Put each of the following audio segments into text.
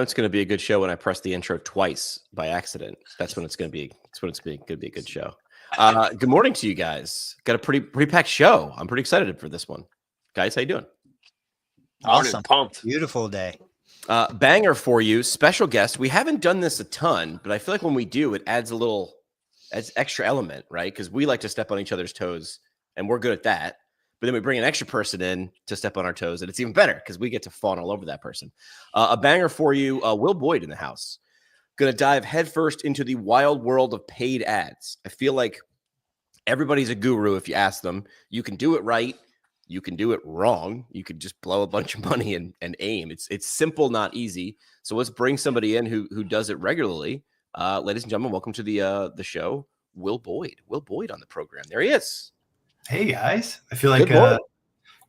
it's going to be a good show when I press the intro twice by accident. That's when it's going to be. That's when it's going to be a good show. Good morning to you guys. Got a pretty packed show. I'm pretty excited for this one, guys. How you doing? Awesome, pumped. Beautiful day. Banger for you. Special guest. We haven't done this a ton, but I feel like when we do, it adds extra element, right? Because we like to step on each other's toes, and we're good at that. But then we bring an extra person in to step on our toes, and it's even better because we get to fawn all over that person. A banger for you, Will Boyd in the house. Going to dive headfirst into the wild world of paid ads. I feel like everybody's a guru if you ask them. You can do it right. You can do it wrong. You could just blow a bunch of money and aim. It's simple, not easy. So let's bring somebody in who does it regularly. Ladies and gentlemen, welcome to the show. Will Boyd. Will Boyd on the program. There he is. Hey guys, I feel like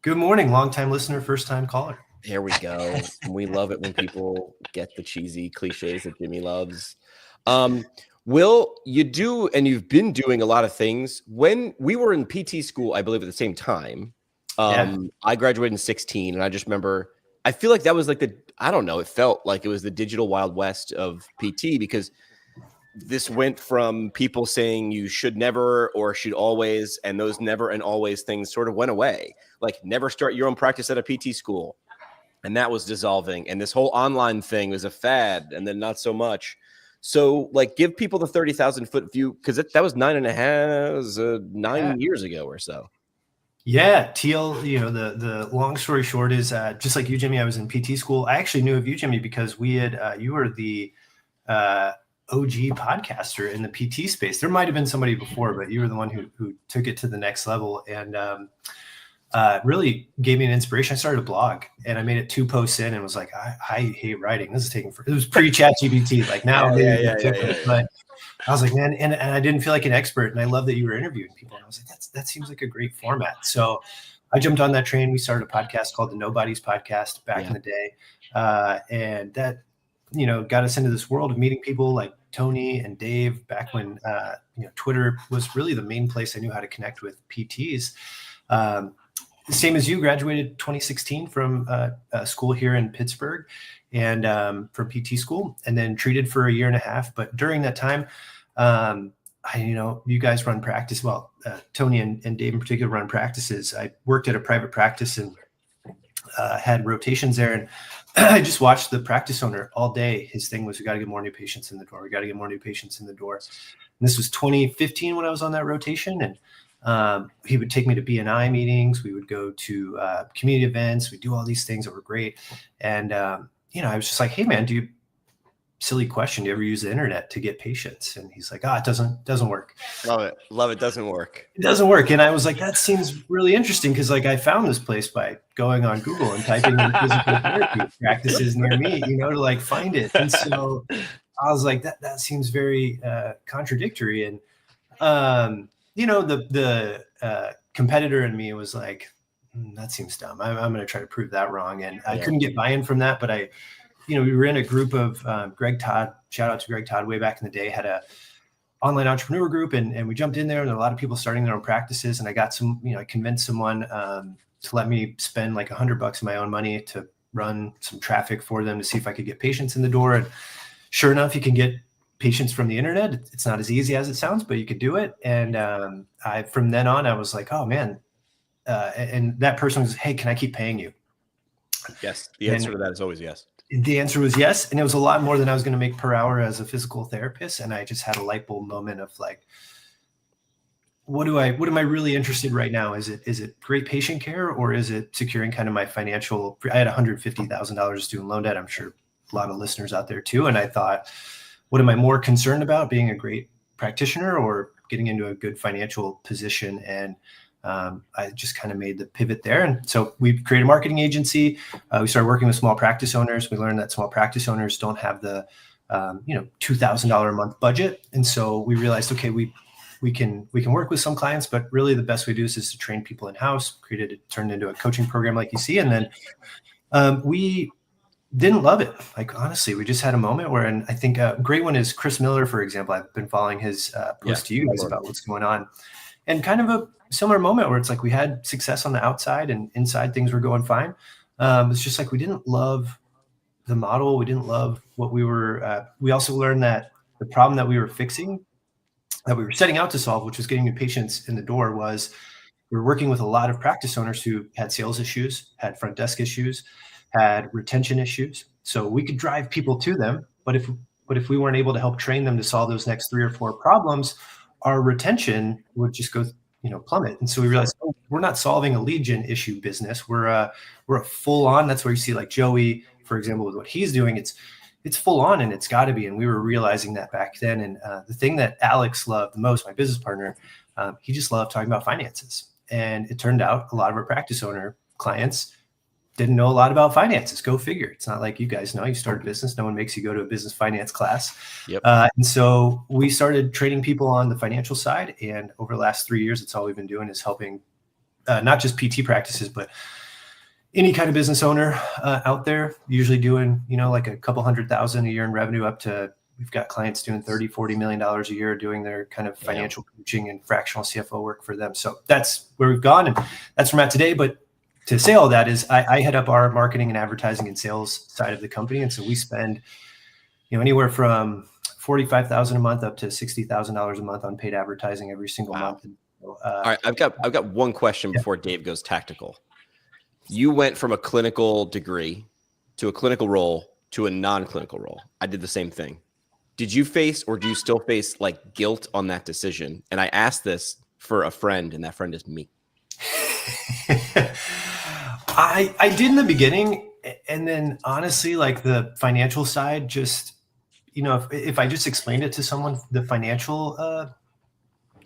good morning, long-time listener, first-time caller. There we go. We love it when people get the cheesy cliches that Jimmy loves. Will, you do, and you've been doing a lot of things. When we were in PT school, I believe at the same time, I graduated in 2016, and I just remember, I feel like that was like I don't know, it felt like it was the digital Wild West of PT because this went from people saying you should never or should always, and those never and always things sort of went away. Like never start your own practice at a PT school. And that was dissolving. And this whole online thing was a fad and then not so much. So like give people the 30,000 foot view because that was 9 years ago or so. Yeah, Teal, the long story short is just like you, Jimmy, I was in PT school. I actually knew of you, Jimmy, because we had, you were the OG podcaster in the PT space. There might've been somebody before, but you were the one who took it to the next level and really gave me an inspiration. I started a blog and I made it 2 posts in and was like, I hate writing. This is taking it was pre-ChatGPT. Like now, but I was like, man, and I didn't feel like an expert. And I love that you were interviewing people. And I was like, that seems like a great format. So I jumped on that train. We started a podcast called the Nobody's Podcast back in the day. And that, got us into this world of meeting people like Tony and Dave back when, Twitter was really the main place I knew how to connect with PTs. Same as you, graduated 2016 from school here in Pittsburgh and from PT school and then treated for a year and a half. But during that time, you guys run practice. Well, Tony and Dave in particular run practices. I worked at a private practice and had rotations there. And I just watched the practice owner all day. His thing was, we got to get more new patients in the door. We got to get more new patients in the door. And this was 2015 when I was on that rotation. And he would take me to BNI meetings. We would go to community events. We'd do all these things that were great. And, I was just like, hey, man, silly question. Do you ever use the internet to get patients? And he's like, it doesn't work. Love it. Doesn't work. It doesn't work. And I was like, that seems really interesting because like I found this place by going on Google and typing in physical therapy practices near me, to like find it. And so I was like, that seems very contradictory. And, the competitor in me was like, that seems dumb. I'm going to try to prove that wrong. And I couldn't get buy-in from that, but we were in a group of Greg Todd, shout out to Greg Todd way back in the day, had a online entrepreneur group and we jumped in there and there were a lot of people starting their own practices. And I got I convinced someone to let me spend like $100 of my own money to run some traffic for them to see if I could get patients in the door. And sure enough, you can get patients from the internet. It's not as easy as it sounds, but you could do it. And from then on, I was like, oh man. And that person was, hey, can I keep paying you? Yes. The answer to that is always yes. The answer was yes. And it was a lot more than I was going to make per hour as a physical therapist. And I just had a light bulb moment of like, what am I really interested in right now? Is it great patient care or is it securing kind of my financial, I had $150,000 student loan debt. I'm sure a lot of listeners out there too. And I thought, what am I more concerned about, being a great practitioner or getting into a good financial position? And I just kind of made the pivot there. And so we created a marketing agency. We started working with small practice owners. We learned that small practice owners don't have the, $2,000 a month budget. And so we realized, okay, we can work with some clients, but really the best way to do this is to train people in-house, turned into a coaching program like you see. And then we didn't love it. Like, honestly, we just had a moment where, and I think a great one is Chris Miller, for example. I've been following his post to you guys about what's going on, and kind of a similar moment where it's like we had success on the outside and inside things were going fine. It's just like we didn't love the model. We didn't love what we were. We also learned that the problem that we were fixing, that we were setting out to solve, which was getting new patients in the door, was we were working with a lot of practice owners who had sales issues, had front desk issues, had retention issues. So we could drive people to them, but if we weren't able to help train them to solve those next 3 or 4 problems, our retention would just go, plummet. And so we realized, oh, we're not solving a lead gen issue business. We're a full on. That's where you see like Joey, for example, with what he's doing. It's full on, and it's got to be. And we were realizing that back then. And the thing that Alex loved the most, my business partner, he just loved talking about finances. And it turned out a lot of our practice owner clients didn't know a lot about finances. Go figure. It's not like you guys know. You start a business. No one makes you go to a business finance class. Yep. And so we started training people on the financial side. And over the last 3 years, it's all we've been doing is helping not just PT practices, but any kind of business owner out there, usually doing, like a couple $100,000 a year in revenue up to, we've got clients doing $30-40 million a year doing their kind of financial coaching and fractional CFO work for them. So that's where we've gone, and that's where I'm at today. But to say all that is I head up our marketing and advertising and sales side of the company. And so we spend, anywhere from $45,000 a month up to $60,000 a month on paid advertising every single month. And so, all right. I've got one question before Dave goes tactical. You went from a clinical degree to a clinical role to a non-clinical role. I did the same thing. Did you face, or do you still face, like, guilt on that decision? And I asked this for a friend, and that friend is me. I did in the beginning, and then honestly, like the financial side, just if I just explained it to someone, the financial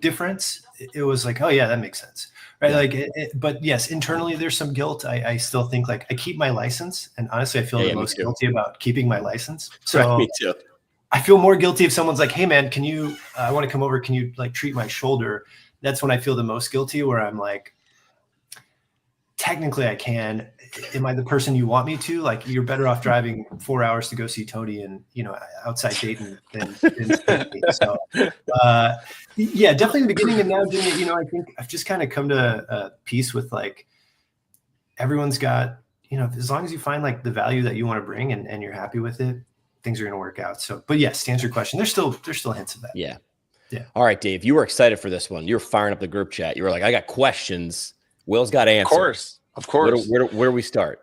difference, it was like, oh yeah, that makes sense, right? Yeah. Like, but yes, internally there's some guilt. I still think, like, I keep my license, and honestly, I feel the most guilty about keeping my license. So right, me too. I feel more guilty if someone's like, hey man, I want to come over. Can you like treat my shoulder? That's when I feel the most guilty, where I'm like, technically I can. Am I the person you want me to? Like, you're better off driving 4 hours to go see Tony and, outside Dayton than me. So, yeah, definitely in the beginning. And now, Jimmy, I think I've just kind of come to peace with, like, everyone's got, as long as you find like the value that you want to bring and you're happy with it, things are going to work out. So, but yes, to answer your question, there's still hints of that. Yeah. Yeah. All right, Dave, you were excited for this one. You were firing up the group chat. You were like, I got questions. Will's got answers. Of course. Where do we start?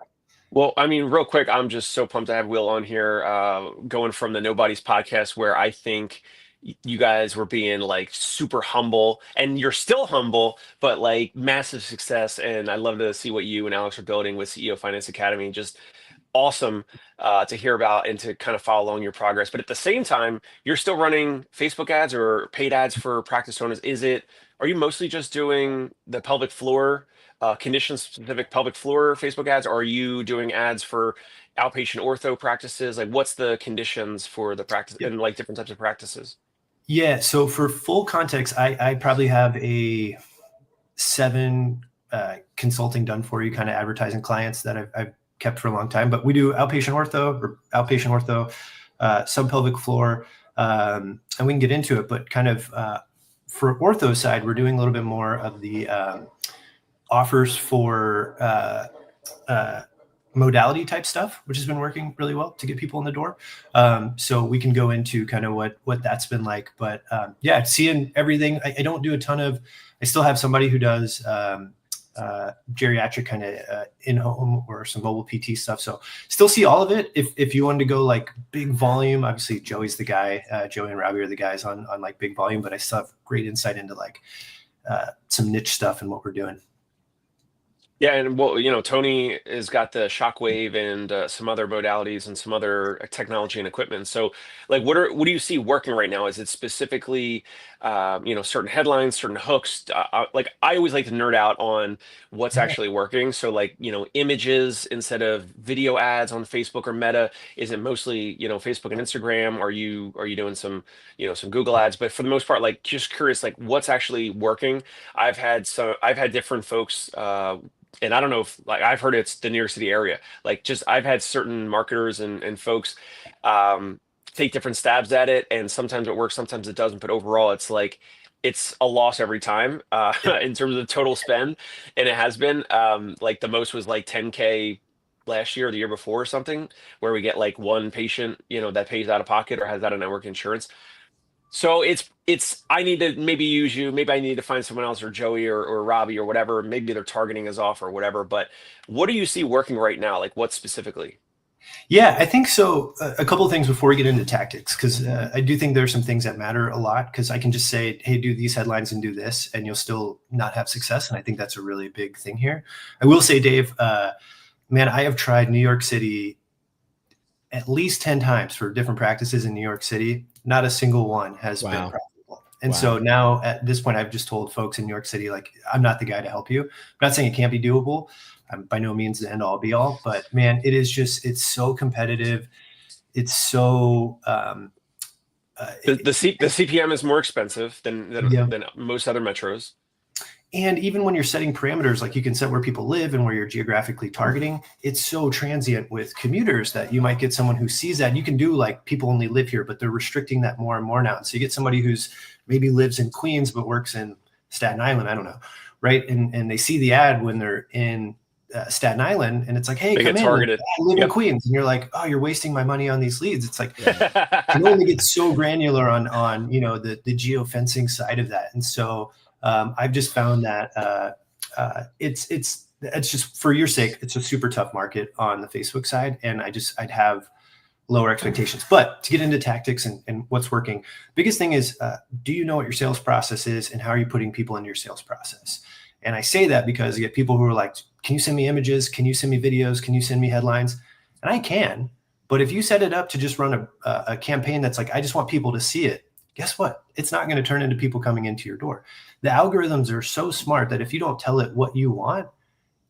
Well, I mean, real quick, I'm just so pumped to have Will on here, going from the Nobody's podcast, where I think you guys were being like super humble, and you're still humble, but like massive success. And I'd love to see what you and Alex are building with CEO Finance Academy. Just awesome to hear about and to kind of follow along your progress. But at the same time, you're still running Facebook ads or paid ads for practice owners. Are you mostly just doing the pelvic floor, condition-specific pelvic floor Facebook ads, or are you doing ads for outpatient ortho practices? Like, what's the conditions for the practice and like different types of practices? Yeah. So for full context, I probably have a 7 consulting done for you kind of advertising clients that I've kept for a long time. But we do outpatient ortho, subpelvic floor, and we can get into it. But kind of for ortho side, we're doing a little bit more of the offers for modality type stuff, which has been working really well to get people in the door. So we can go into kind of what that's been like. But yeah, seeing everything. I don't do a ton of. I still have somebody who does geriatric kind of in-home or some mobile PT stuff. So still see all of it. If you wanted to go like big volume, obviously Joey's the guy. Joey and Robbie are the guys on like big volume. But I still have great insight into like some niche stuff and what we're doing. Yeah, and well, Tony has got the Shockwave and some other modalities and some other technology and equipment. So, like, what do you see working right now? Is it specifically, certain headlines, certain hooks? Like, I always like to nerd out on what's actually working. So, like, images instead of video ads on Facebook or Meta. Is it mostly, Facebook and Instagram? Are you doing some, some Google ads? But for the most part, like, just curious, like, what's actually working? I've had different folks. And I don't know if, like, I've heard it's the New York City area. Like, just I've had certain marketers and folks take different stabs at it, and sometimes it works, sometimes it doesn't. But overall, it's like it's a loss every time in terms of total spend, and it has been like the most was like 10K last year or the year before or something, where we get like one patient, that pays out of pocket or has out of network insurance. So I need to maybe use you. Maybe I need to find someone else, or Joey or Robbie or whatever. Maybe their targeting is off or whatever. But what do you see working right now? Like what specifically? Yeah, I think so. A couple of things before we get into tactics, because I do think there's some things that matter a lot, because I can just say, hey, do these headlines and do this, and you'll still not have success. And I think that's a really big thing here. I will say, Dave, man, I have tried New York City at least 10 times for different practices in New York City. Not a single one has been profitable. And so now at this point, I've just told folks in New York City, like, I'm not the guy to help you. I'm not saying it can't be doable. I'm by no means the end all be all, but man, it's so competitive. It's so, the CPM is more expensive than most other metros. And even when you're setting parameters, like you can set where people live and where you're geographically targeting, it's so transient with commuters that you might get someone who sees that. You can do like people only live here, but they're restricting that more and more now. So you get somebody who's maybe lives in Queens, but works in Staten Island. I don't know. Right. And they see the ad when they're in Staten Island, and it's like, hey, come in. Targeted. I live in Queens, and you're like, oh, you're wasting my money on these leads. It's like, you only get so granular on the geofencing side of that. And so I've just found that it's just, for your sake, it's a super tough market on the Facebook side, and I'd have lower expectations. But to get into tactics and what's working, biggest thing is, do you know what your sales process is, and how are you putting people into your sales process? And I say that because you get people who are like, can you send me images? Can you send me videos? Can you send me headlines? And I can, but if you set it up to just run a campaign that's like, I just want people to see it, guess what? It's not going to turn into people coming into your door. The algorithms are so smart that if you don't tell it what you want,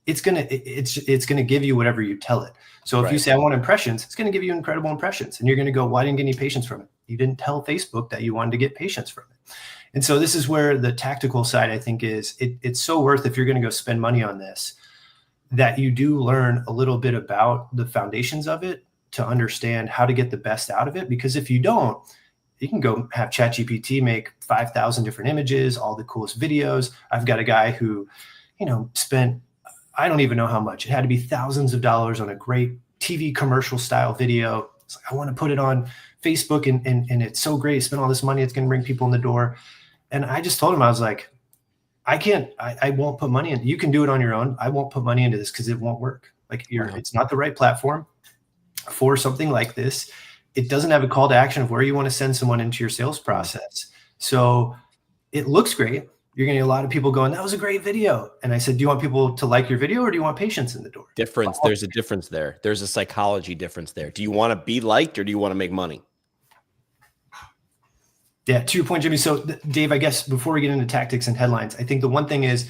it's going to give you whatever you tell it. So if you say, I want impressions, it's going to give you incredible impressions. And you're going to go, why didn't you get any patients from it? You didn't tell Facebook that you wanted to get patients from it. And so this is where the tactical side, I think, is it's so worth, if you're going to go spend money on this, that you do learn a little bit about the foundations of it to understand how to get the best out of it. Because if you don't, you can go have ChatGPT make 5,000 different images, all the coolest videos. I've got a guy who, spent, I don't even know how much. It had to be thousands of dollars on a great TV commercial style video. It's like, I want to put it on Facebook and it's so great. Spend all this money. It's going to bring people in the door. And I just told him, I was like, I won't put money in. You can do it on your own. I won't put money into this because it won't work. Like it's not the right platform for something like this. It doesn't have a call to action of where you want to send someone into your sales process. So it looks great. You're going to get a lot of people going, that was a great video. And I said, do you want people to like your video, or do you want patients in the door? Difference. There's a difference there. There's a psychology difference there. Do you want to be liked, or do you want to make money? Yeah, to your point, Jimmy. So Dave, I guess before we get into tactics and headlines, I think the one thing is,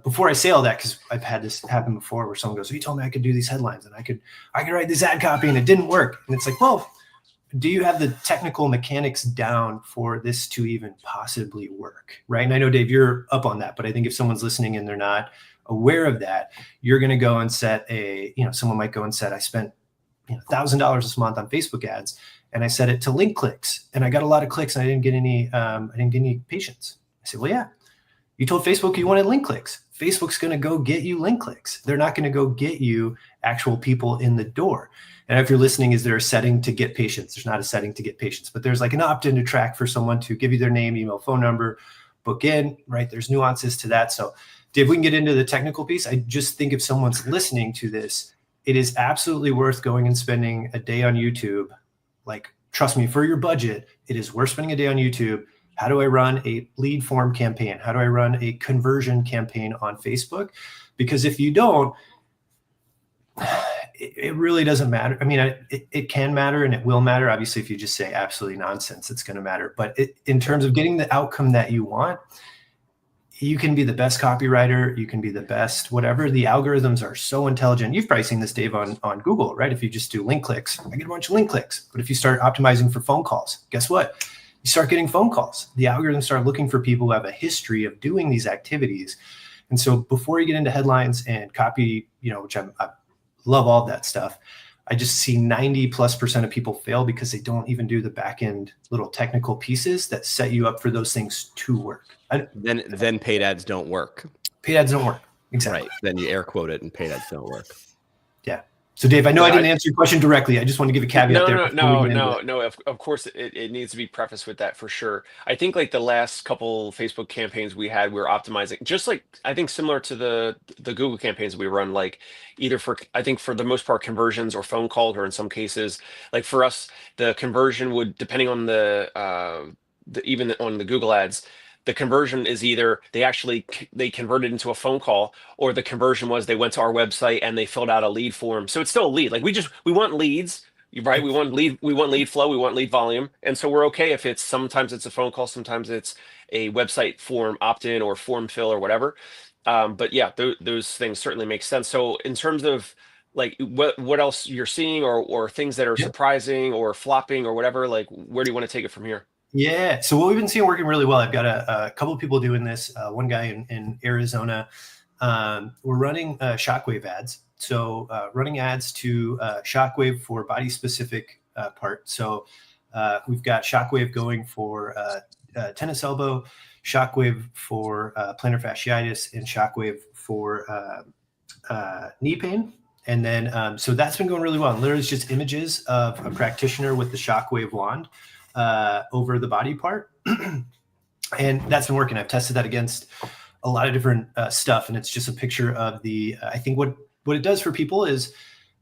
before I say all that, because I've had this happen before where someone goes, you told me I could do these headlines and I could write this ad copy and it didn't work. And it's like, well, do you have the technical mechanics down for this to even possibly work? Right. And I know, Dave, you're up on that, but I think if someone's listening and they're not aware of that, you're going to go and set someone might go and set, I spent $1,000 this month on Facebook ads, and I set it to link clicks, and I got a lot of clicks, and I didn't get any patients. I said, well, yeah, you told Facebook you wanted link clicks. Facebook's going to go get you link clicks. They're not going to go get you actual people in the door. And if you're listening, is there a setting to get patients? There's not a setting to get patients, but there's like an opt-in to track for someone to give you their name, email, phone number, book in, right? There's nuances to that. So Dave, we can get into the technical piece. I just think if someone's listening to this, it is absolutely worth going and spending a day on YouTube. Like, trust me, for your budget, it is worth spending a day on YouTube. How do I run a lead form campaign? How do I run a conversion campaign on Facebook? Because if you don't, it really doesn't matter. I mean, it can matter and it will matter. Obviously, if you just say absolutely nonsense, it's going to matter. But in terms of getting the outcome that you want, you can be the best copywriter. You can be the best whatever. The algorithms are so intelligent. You've probably seen this, Dave, on Google, right? If you just do link clicks, I get a bunch of link clicks. But if you start optimizing for phone calls, guess what? You start getting phone calls. The algorithms start looking for people who have a history of doing these activities. And so before you get into headlines and copy, which I love all of that stuff, I just see 90+% of people fail because they don't even do the back end little technical pieces that set you up for those things to work. Then paid ads don't work. Paid ads don't work. Exactly. Right. Then you air quote it and paid ads don't work. Yeah. So Dave, I know I didn't answer your question directly. I just want to give a caveat there. No. Of course, it needs to be prefaced with that for sure. I think like the last couple Facebook campaigns we had, we were optimizing, just like I think similar to the Google campaigns we run, like either for, I think for the most part, conversions or phone calls, or in some cases, like for us, the conversion would, depending on even on the Google ads, the conversion is either they converted into a phone call, or the conversion was they went to our website and they filled out a lead form. So it's still a lead. Like we want leads, right? We want lead flow, we want lead volume. And so we're okay if sometimes it's a phone call, sometimes it's a website form opt-in or form fill or whatever. But yeah, those things certainly make sense. So in terms of like what else you're seeing, or things that are surprising or flopping or whatever, like where do you want to take it from here? Yeah. So what we've been seeing working really well, I've got a couple of people doing this. One guy in Arizona, we're running Shockwave ads. So running ads to Shockwave for body specific part. So we've got Shockwave going for tennis elbow, Shockwave for plantar fasciitis, and Shockwave for knee pain. And then, so that's been going really well. And literally it's just images of a practitioner with the Shockwave wand over the body part. And that's been working. I've tested that against a lot of different stuff. And it's just a picture of I think what it does for people is,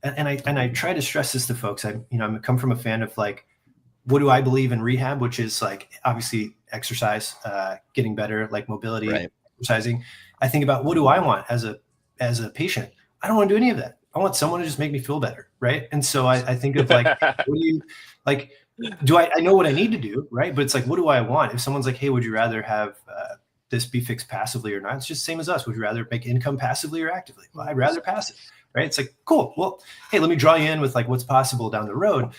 and I try to stress this to folks. I'm come from a fan of like, what do I believe in rehab, which is like, obviously exercise, getting better, like mobility, right. Exercising. I think about, what do I want as a patient? I don't want to do any of that. I want someone to just make me feel better. Right. And so I think of like, what do you like, I know what I need to do, right? But it's like, what do I want? If someone's like, hey, would you rather have this be fixed passively or not? It's just same as us. Would you rather make income passively or actively? Well, I'd rather passive, right? It's like, cool. Well, hey, let me draw you in with like what's possible down the road.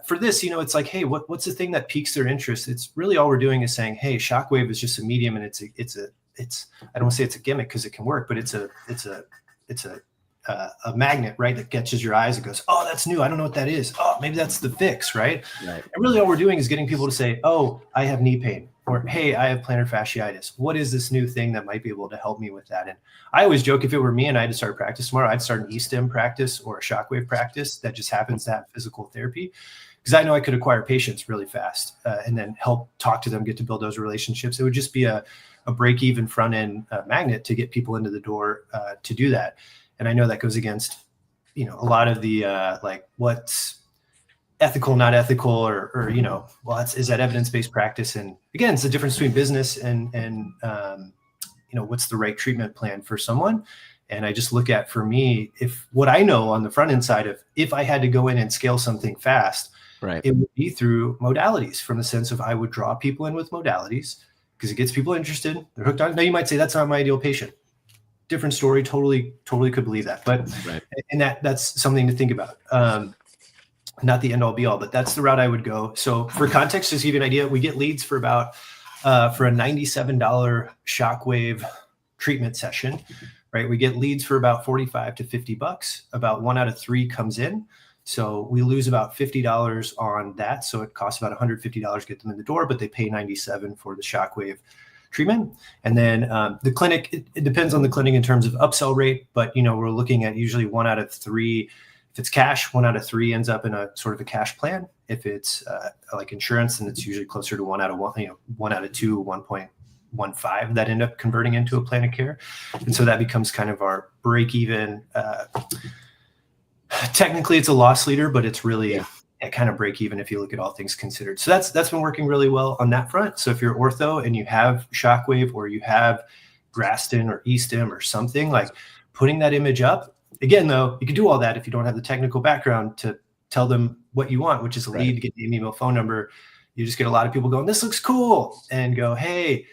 For this, it's like, hey, what's the thing that piques their interest? It's really all we're doing is saying, hey, Shockwave is just a medium, and it's I don't want to say it's a gimmick because it can work, but it's a magnet, right, that catches your eyes and goes, oh, that's new. I don't know what that is. Oh, maybe that's the fix, right? And really all we're doing is getting people to say, oh, I have knee pain, or hey, I have plantar fasciitis. What is this new thing that might be able to help me with that? And I always joke, if it were me and I had to start practice tomorrow, I'd start an E-stim practice or a Shockwave practice that just happens to have physical therapy, because I know I could acquire patients really fast and then help talk to them, get to build those relationships. It would just be a break-even front-end magnet to get people into the door to do that. And I know that goes against, a lot of the like what's ethical, not ethical, or well, is that evidence-based practice? And again, it's the difference between business and what's the right treatment plan for someone. And I just look at, for me, if what I know on the front end side of, if I had to go in and scale something fast, right, it would be through modalities, from the sense of I would draw people in with modalities because it gets people interested. They're hooked on it. Now you might say that's not my ideal patient. Different story. Totally could believe that. But, right. And that's something to think about. Not the end all be all, but that's the route I would go. So for context, just to give you an idea, we get leads for about, for a $97 Shockwave treatment session, right? We get leads for about $45 to $50. About 1 out of 3 comes in. So we lose about $50 on that. So it costs about $150 to get them in the door, but they pay $97 for the Shockwave treatment. And then the clinic, it depends on the clinic in terms of upsell rate, but we're looking at usually 1 out of 3. If it's cash, 1 out of 3 ends up in a sort of a cash plan. If it's like insurance, then it's usually closer to 1 out of 1, 1 out of 2, 1.15 that end up converting into a plan of care. And so that becomes kind of our break even. Technically it's a loss leader, but it's really kind of break even if you look at all things considered. So that's been working really well on that front. So if you're ortho and you have Shockwave, or you have Graston or E-stim or something, like putting that image up, again, though, you can do all that if you don't have the technical background to tell them what you want, which is a lead, get the email, phone number. You just get a lot of people going, this looks cool, and go, hey,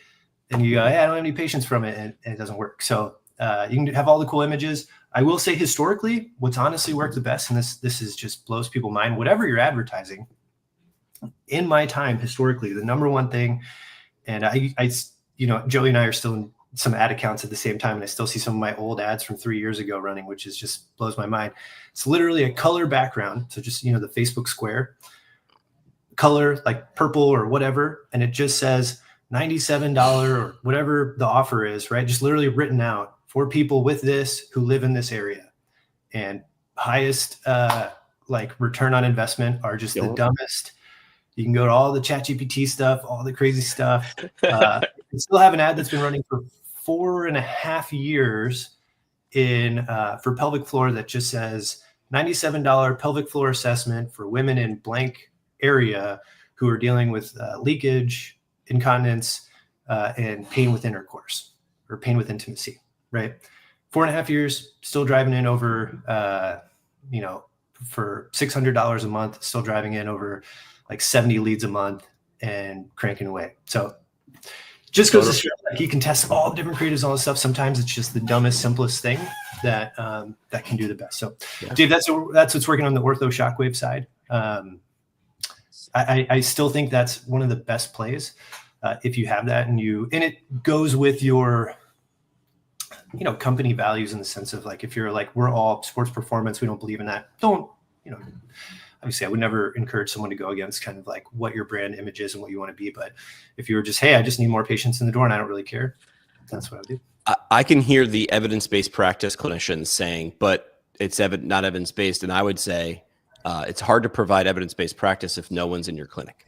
and you go, hey, I don't have any patients from it, and it doesn't work. So you can have all the cool images. I will say historically, what's honestly worked the best, and this is just blows people's mind, whatever you're advertising, in my time, historically, the number one thing, and I Joey and I are still in some ad accounts at the same time, and I still see some of my old ads from 3 years ago running, which is just blows my mind. It's literally a color background. So just, the Facebook square color, like purple or whatever. And it just says $97 or whatever the offer is, right? Just literally written out for people with this who live in this area, and highest like return on investment are just the Yep. dumbest. You can go to all the ChatGPT stuff, all the crazy stuff. You still have an ad that's been running for 4.5 years in for pelvic floor that just says $97 pelvic floor assessment for women in blank area who are dealing with leakage, incontinence, and pain with intercourse or pain with intimacy, right? 4.5 years, still driving in over, for $600 a month, still driving in over like 70 leads a month and cranking away. So just goes to show, like, you can test all the different creatives, all this stuff. Sometimes it's just the dumbest, simplest thing that that can do the best. So, yeah. Dave, that's what's working on the ortho shockwave side. I still think that's one of the best plays if you have that, and it goes with your company values in the sense of, like, if you're like, we're all sports performance, we don't believe in that. Don't obviously I would never encourage someone to go against kind of like what your brand image is and what you want to be. But if you were just, hey, I just need more patients in the door and I don't really care, that's what I do. I can hear the evidence-based practice clinicians saying, but it's not evidence-based. And I would say it's hard to provide evidence-based practice if no one's in your clinic,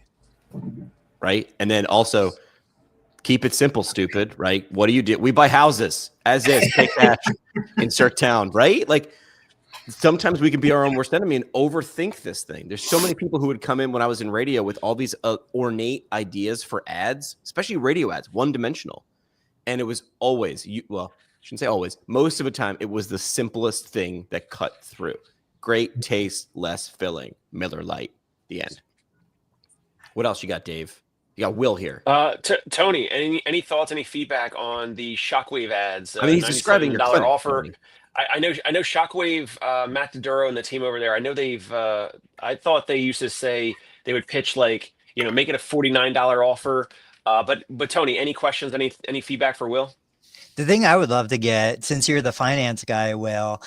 right? And then also keep it simple, stupid, right? What do? We buy houses as is, pay cash, insert town, right? Like, sometimes we can be our own worst enemy and overthink this thing. There's so many people who would come in when I was in radio with all these ornate ideas for ads, especially radio ads, one-dimensional. And it was always, I shouldn't say always, most of the time, it was the simplest thing that cut through. Great taste, less filling, Miller Lite, the end. What else you got, Dave? You got Will here. Tony, any thoughts, any feedback on the Shockwave ads? I mean, he's describing your clinic, offer. Tony. I know Shockwave, Matt DeDuro and the team over there. I know I thought they used to say they would pitch, like, make it a $49 offer. But Tony, any questions, any feedback for Will? The thing I would love to get, since you're the finance guy, Will,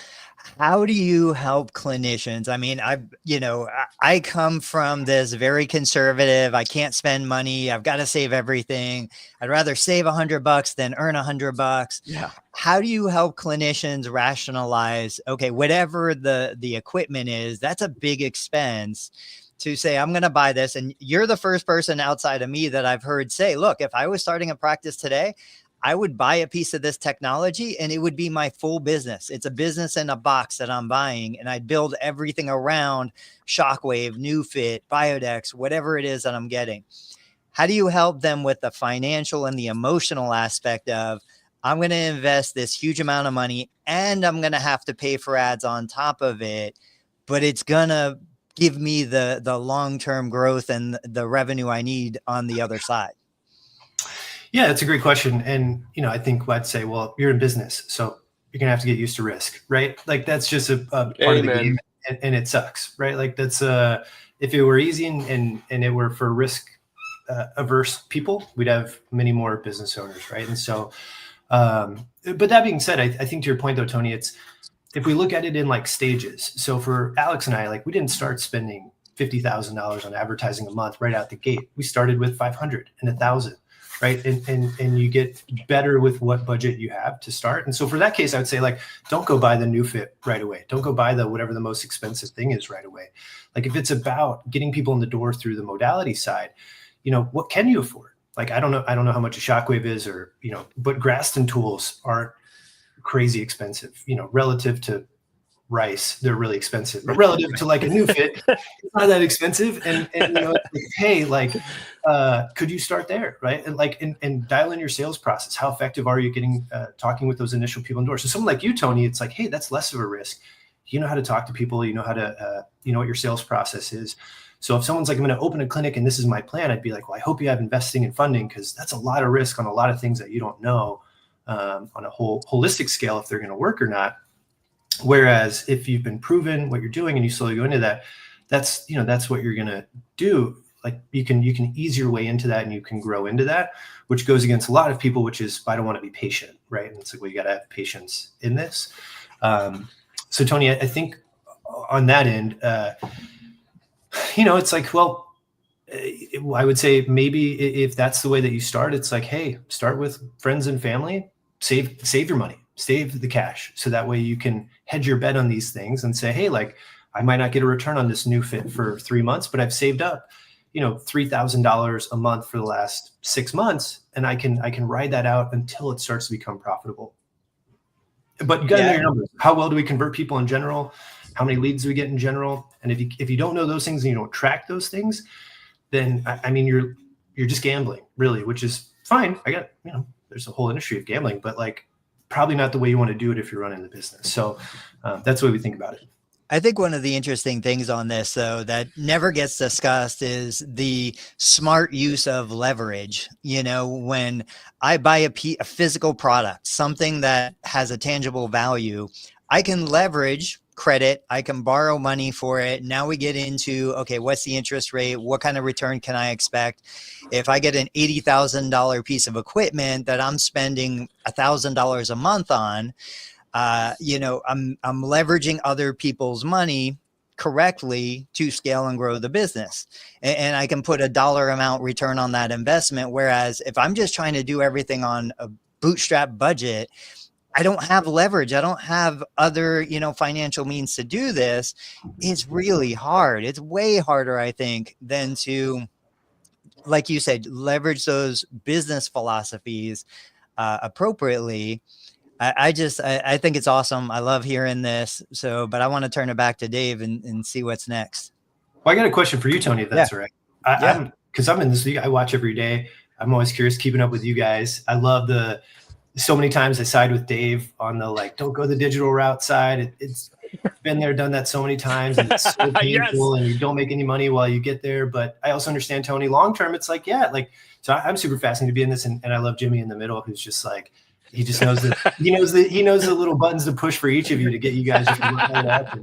how do you help clinicians? I mean, I come from this very conservative, I can't spend money, I've got to save everything. I'd rather save $100 than earn $100. Yeah. How do you help clinicians rationalize, okay, whatever the equipment is, that's a big expense, to say, I'm going to buy this. And you're the first person outside of me that I've heard say, look, if I was starting a practice today, I would buy a piece of this technology and it would be my full business. It's a business in a box that I'm buying, and I'd build everything around Shockwave, NewFit, Biodex, whatever it is that I'm getting. How do you help them with the financial and the emotional aspect of, I'm going to invest this huge amount of money and I'm going to have to pay for ads on top of it, but it's going to give me the long-term growth and the revenue I need on the other side? Yeah, that's a great question. And, I think I'd say, well, you're in business, so you're going to have to get used to risk, right? Like, that's just a part of the game, and it sucks, right? Like, that's if it were easy and it were for risk averse people, we'd have many more business owners, right? And so, but that being said, I think to your point though, Tony, it's, if we look at it in like stages. So for Alex and I, like, we didn't start spending $50,000 on advertising a month right out the gate. We started with 500 and 1,000. Right. And you get better with what budget you have to start. And so for that case, I would say, like, don't go buy the NewFit right away. Don't go buy whatever the most expensive thing is right away. Like, if it's about getting people in the door through the modality side, what can you afford? Like, I don't know how much a Shockwave is, or, but Graston tools aren't crazy expensive, relative to rice, they're really expensive, but relative to like a NewFit, it's not that expensive. And hey, like, could you start there, right? And like, and dial in your sales process. How effective are you getting talking with those initial people indoors? So someone like you, Tony, it's like, hey, that's less of a risk. You know how to talk to people. You know how to, what your sales process is. So if someone's like, I'm going to open a clinic and this is my plan, I'd be like, well, I hope you have investing and funding, because that's a lot of risk on a lot of things that you don't know on a whole holistic scale if they're going to work or not. Whereas if you've been proven what you're doing and you slowly go into that, that's what you're going to do. Like, you can ease your way into that and you can grow into that, which goes against a lot of people, which is, I don't want to be patient. Right. And it's like, well, you got to have patience in this. So Tony, I think on that end, it's like, well, I would say maybe if that's the way that you start, it's like, hey, start with friends and family, save your money. save the cash. So that way you can hedge your bet on these things and say, hey, like I might not get a return on this new fit for 3 months, but I've saved up, $3,000 a month for the last 6 months. And I can ride that out until it starts to become profitable. But you got to know your numbers. How well do we convert people in general? How many leads do we get in general? And if you don't know those things and you don't track those things, then I mean, you're just gambling, really, which is fine. I got, there's a whole industry of gambling, but like probably not the way you want to do it if you're running the business. So that's the way we think about it. I think one of the interesting things on this, though, that never gets discussed is the smart use of leverage. When I buy a physical product, something that has a tangible value, I can leverage credit. I can borrow money for it. Now we get into, okay, what's the interest rate? What kind of return can I expect? If I get an $80,000 piece of equipment that I'm spending $1,000 a month on, I'm leveraging other people's money correctly to scale and grow the business. And I can put a dollar amount return on that investment. Whereas if I'm just trying to do everything on a bootstrap budget, I don't have leverage. I don't have other, financial means to do this. It's really hard. It's way harder, I think, than to, like you said, leverage those business philosophies appropriately. I think it's awesome. I love hearing this. But I want to turn it back to Dave and see what's next. Well, I got a question for you, Tony, if that's all right. Because I'm in this league. I watch every day. I'm always curious, keeping up with you guys. I love so many times I side with Dave on the, don't go the digital route side. It's been there, done that so many times. And it's so painful and you don't make any money while you get there. But I also understand, Tony, long-term, it's so I'm super fascinated to be in this. And I love Jimmy in the middle, who's just he just knows that he knows the little buttons to push for each of you to get you guys just to look that up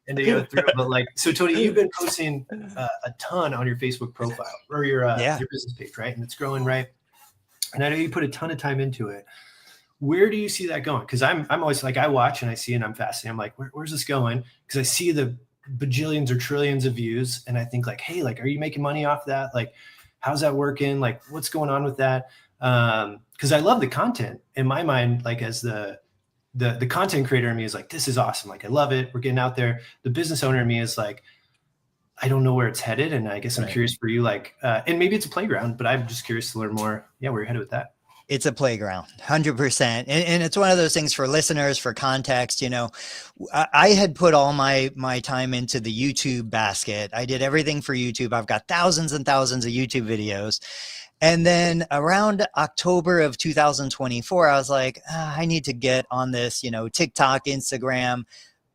and to go through. But so Tony, you've been posting a ton on your Facebook profile or your business page, right? And it's growing, right? And I know you put a ton of time into it. Where do you see that going? Because I'm always I watch and I see and I'm fascinated. I'm like, where's this going? Because I see the bajillions or trillions of views and I think hey, are you making money off that? How's that working? What's going on with that? Because I love the content in my mind, as the content creator in me is this is awesome. I love it. We're getting out there. The business owner in me is I don't know where it's headed. And I guess I'm curious for you, and maybe it's a playground, but I'm just curious to learn more. Yeah. Where you're headed with that. It's a playground, 100%. And it's one of those things for listeners, for context. I had put all my time into the YouTube basket. I did everything for YouTube. I've got thousands and thousands of YouTube videos. And then around October of 2024, I was like, I need to get on this, TikTok, Instagram.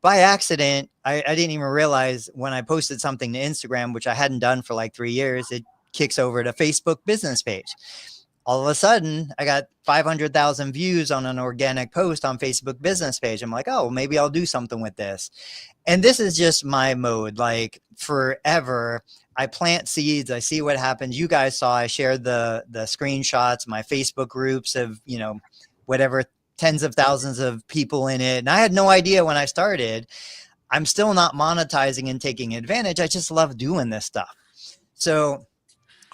By accident, I didn't even realize when I posted something to Instagram, which I hadn't done for 3 years, it kicks over to Facebook business page. All of a sudden, I got 500,000 views on an organic post on Facebook business page. I'm like, oh, maybe I'll do something with this. And this is just my mode. Forever, I plant seeds. I see what happens. You guys saw, I shared the screenshots, my Facebook groups of, whatever, tens of thousands of people in it. And I had no idea when I started. I'm still not monetizing and taking advantage. I just love doing this stuff. So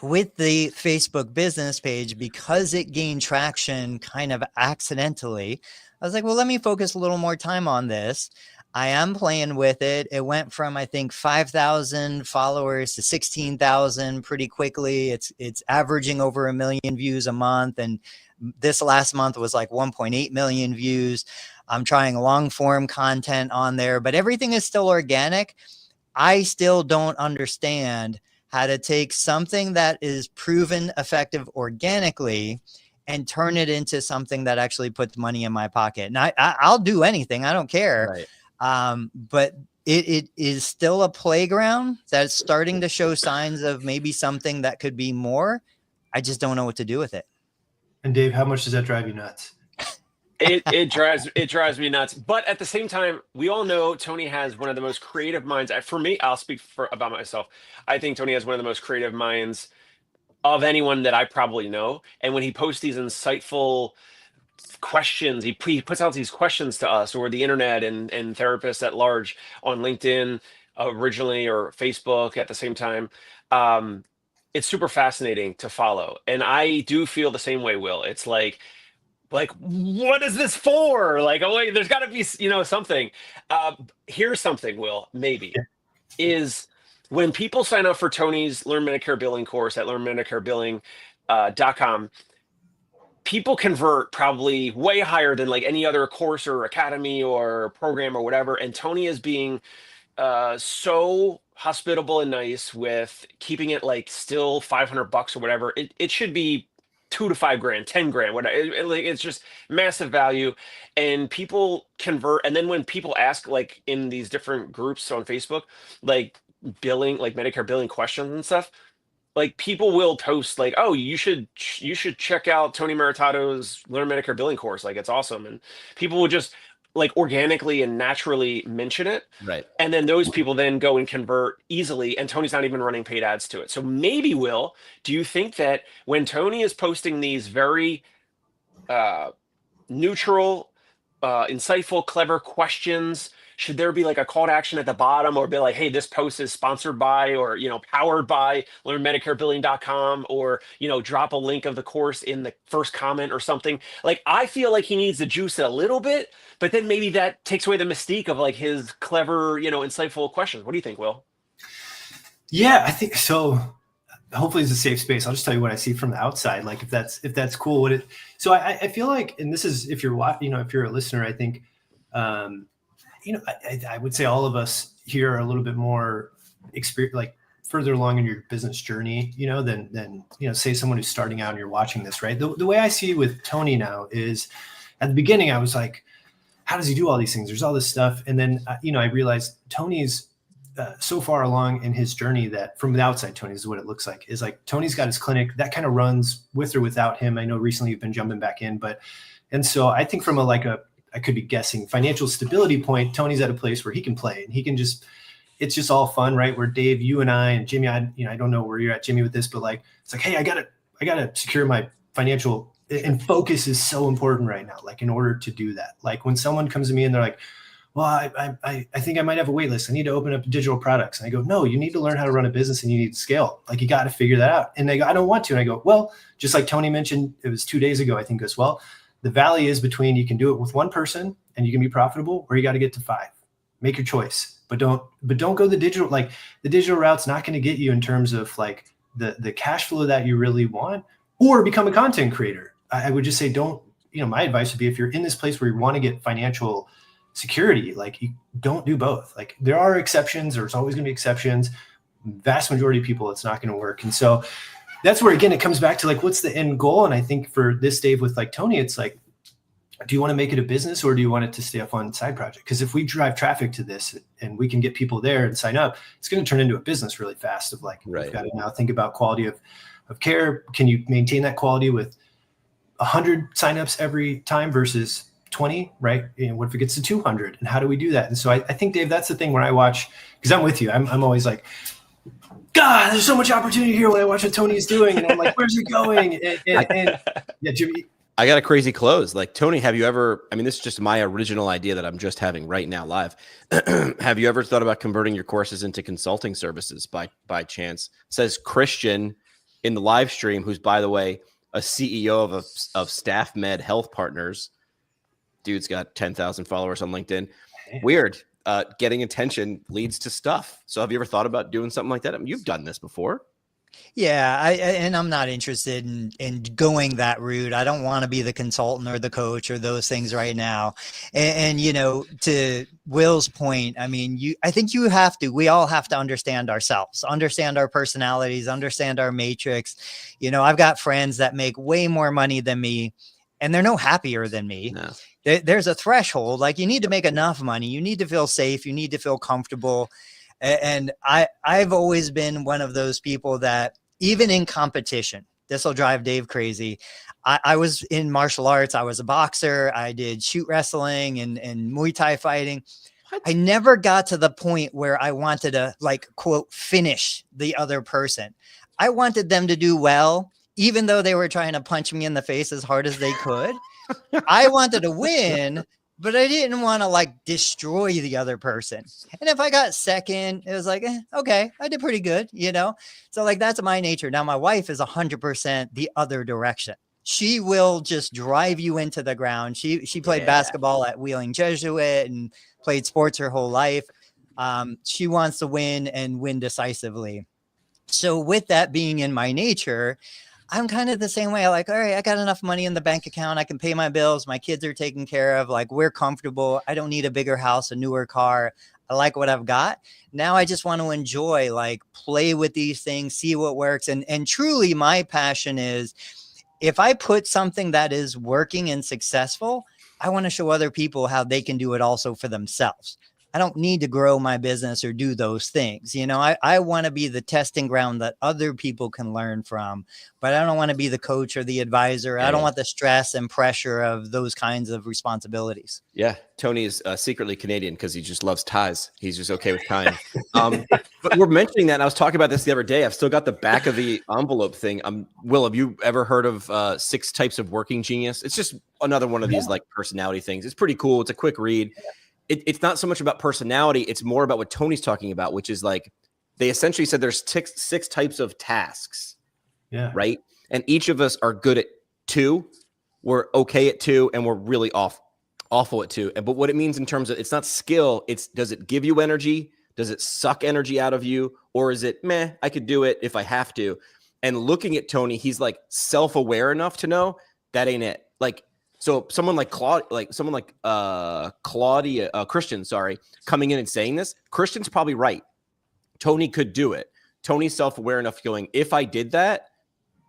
with the Facebook business page, because it gained traction kind of accidentally, I was like, well, let me focus a little more time on this. I am playing with it. It went from, I think, 5,000 followers to 16,000 pretty quickly. It's averaging over 1 million views a month. And this last month was 1.8 million views. I'm trying long form content on there, but everything is still organic. I still don't understand how to take something that is proven effective organically and turn it into something that actually puts money in my pocket. And I'll do anything. I don't care. Right. But it is still a playground that's starting to show signs of maybe something that could be more. I just don't know what to do with it. And Dave, how much does that drive you nuts? It drives me nuts. But at the same time, we all know Tony has one of the most creative minds. For me, I'll speak about myself. I think Tony has one of the most creative minds of anyone that I probably know. And when he posts these insightful questions, he puts out these questions to us or the internet and therapists at large on LinkedIn originally or Facebook at the same time. It's super fascinating to follow. And I do feel the same way, Will. It's like, what is this for? Like, oh wait, there's got to be, something. Here's something, Will, maybe, is when people sign up for Tony's Learn Medicare Billing course at learnmedicarebilling.com, people convert probably way higher than like any other course or academy or program or whatever. And Tony is being so hospitable and nice with keeping it like still $500 or whatever. It should be 2 to 5 grand, 10 grand, whatever. It's just massive value, and people convert. And then when people ask, like in these different groups on Facebook, like billing, like Medicare billing questions and stuff, like people will post like, oh, you should check out Tony Maritato's Learn Medicare Billing course, like it's awesome. And people will just like organically and naturally mention it, Right. and then those people then go and convert easily, and Tony's not even running paid ads to it. So maybe, Will, do you think that when Tony is posting these very neutral, insightful, clever questions, should there be like a call to action at the bottom, or be like, hey, this post is sponsored by, or powered by learnmedicarebilling.com, or drop a link of the course in the first comment or something? Like, I feel like he needs to juice it a little bit, but then maybe that takes away the mystique of like his clever, insightful questions. What do you think, Will? Yeah, I think so. Hopefully it's a safe space. I'll just tell you what I see from the outside. Like if that's cool. So I feel like, and this is, if you're if you're a listener, I think, I would say all of us here are a little bit more experience, like further along in your business journey, than say someone who's starting out and you're watching this, right? The way I see it with Tony now is, at the beginning I was like, how does he do all these things? There's all this stuff. And then, I realized Tony's so far along in his journey that from the outside, Tony, is what it looks like, is like Tony's got his clinic that kind of runs with or without him. I know recently you've been jumping back in, and so I think from I could be guessing, financial stability point, Tony's at a place where he can play and he can it's just all fun, right? Where Dave, you and I and Jimmy, I don't know where you're at, Jimmy, with this, but like, it's like, hey, I gotta secure my financial, and focus is so important right now. Like in order to do that, like when someone comes to me and they're like, well, I think I might have a wait list. I need to open up digital products. And I go, no, you need to learn how to run a business and you need to scale. Like you got to figure that out. And they go, I don't want to. And I go, well, just like Tony mentioned, it was 2 days ago, I think, as well. The valley is between, you can do it with one person and you can be profitable, or you got to get to 5. Make your choice, but don't go the digital. Like the digital route's not going to get you in terms of like the cash flow that you really want, or become a content creator. I would just say, don't, my advice would be, if you're in this place where you want to get financial security, like you don't do both. Like there are exceptions. There's always going to be exceptions. Vast majority of people, it's not going to work. And so that's where, again, it comes back to like, what's the end goal? And I think for this, Dave, with like Tony, it's like, do you want to make it a business, or do you want it to stay a fun side project? Because if we drive traffic to this and we can get people there and sign up, it's going to turn into a business really fast of like, right. We've got to now think about quality of care. Can you maintain that quality with 100 signups every time versus 20, right? What if it gets to 200? And how do we do that? And so I think, Dave, that's the thing where I watch, because I'm with you. I'm always like, God, there's so much opportunity here when I watch what Tony is doing. And I'm like, where's it going? And yeah, Jimmy. I got a crazy close. Like, Tony, have you ever, this is just my original idea that I'm just having right now live. Have you ever thought about converting your courses into consulting services by chance? Says Christian in the live stream, who's, by the way, a CEO of Staff Med Health Partners. Dude's got 10,000 followers on LinkedIn. Weird. Getting attention leads to stuff. So have you ever thought about doing something like that? You've done this before. Yeah, and I'm not interested in going that route. I don't want to be the consultant or the coach or those things right now. And to Will's point, I think we all have to understand ourselves, understand our personalities, understand our matrix. I've got friends that make way more money than me, and they're no happier than me. No. There's a threshold. Like, you need to make enough money. You need to feel safe. You need to feel comfortable. And I've always been one of those people that, even in competition, this will drive Dave crazy. I was in martial arts. I was a boxer. I did shoot wrestling and Muay Thai fighting. What? I never got to the point where I wanted to, like, quote, finish the other person. I wanted them to do well, even though they were trying to punch me in the face as hard as they could. I wanted to win, but I didn't want to like destroy the other person. And if I got second, it was like, okay, I did pretty good, So like, that's my nature. Now my wife is 100% the other direction. she will just drive you into the ground. She played basketball at Wheeling Jesuit and played sports her whole life. She wants to win and win decisively. So with that being in my nature, I'm kind of the same way. Like, all right, I got enough money in the bank account. I can pay my bills. My kids are taken care of. Like, we're comfortable. I don't need a bigger house, a newer car. I like what I've got. Now I just want to enjoy, like, play with these things, see what works. And truly my passion is, if I put something that is working and successful, I want to show other people how they can do it also for themselves. I don't need to grow my business or do those things. You know, I want to be the testing ground that other people can learn from, but I don't want to be the coach or the advisor. I don't want the stress and pressure of those kinds of responsibilities. Yeah. Tony is secretly Canadian because he just loves ties. He's just okay with tying. But we're mentioning that. And I was talking about this the other day. I've still got the back of the envelope thing. Will, have you ever heard of 6 Types of Working Genius? It's just another one of these like personality things. It's pretty cool. It's a quick read. It's not so much about personality. It's more about what Tony's talking about, which is like, they essentially said there's 6 types of tasks. Yeah. Right. And each of us are good at 2. We're okay at 2, and we're really awful at 2. But what it means in terms of, it's not skill. It's, does it give you energy? Does it suck energy out of you? Or is it, meh, I could do it if I have to? And looking at Tony, he's like self-aware enough to know that ain't it. Like, so someone like Christian, coming in and saying this, Christian's probably right. Tony could do it. Tony's self-aware enough going, if I did that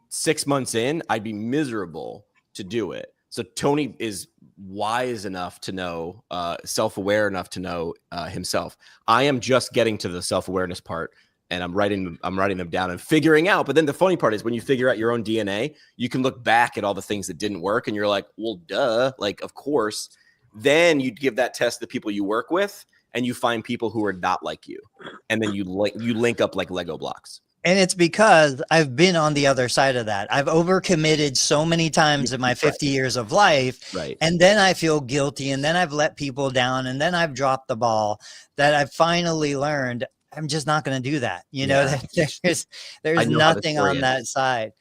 6 months in, I'd be miserable to do it. So Tony is wise enough to know, self-aware enough to know himself. I am just getting to the self-awareness part, and I'm writing them down and figuring out. But then the funny part is, when you figure out your own DNA, you can look back at all the things that didn't work, and you're like, well, duh, like, of course. Then you give that test to the people you work with, and you find people who are not like you, and then you link up like Lego blocks. And it's because I've been on the other side of that. I've overcommitted so many times in my 50 years of life. Right. And then I feel guilty, and then I've let people down, and then I've dropped the ball, that I've finally learned I'm just not going to do that. You know, there's nothing on that side.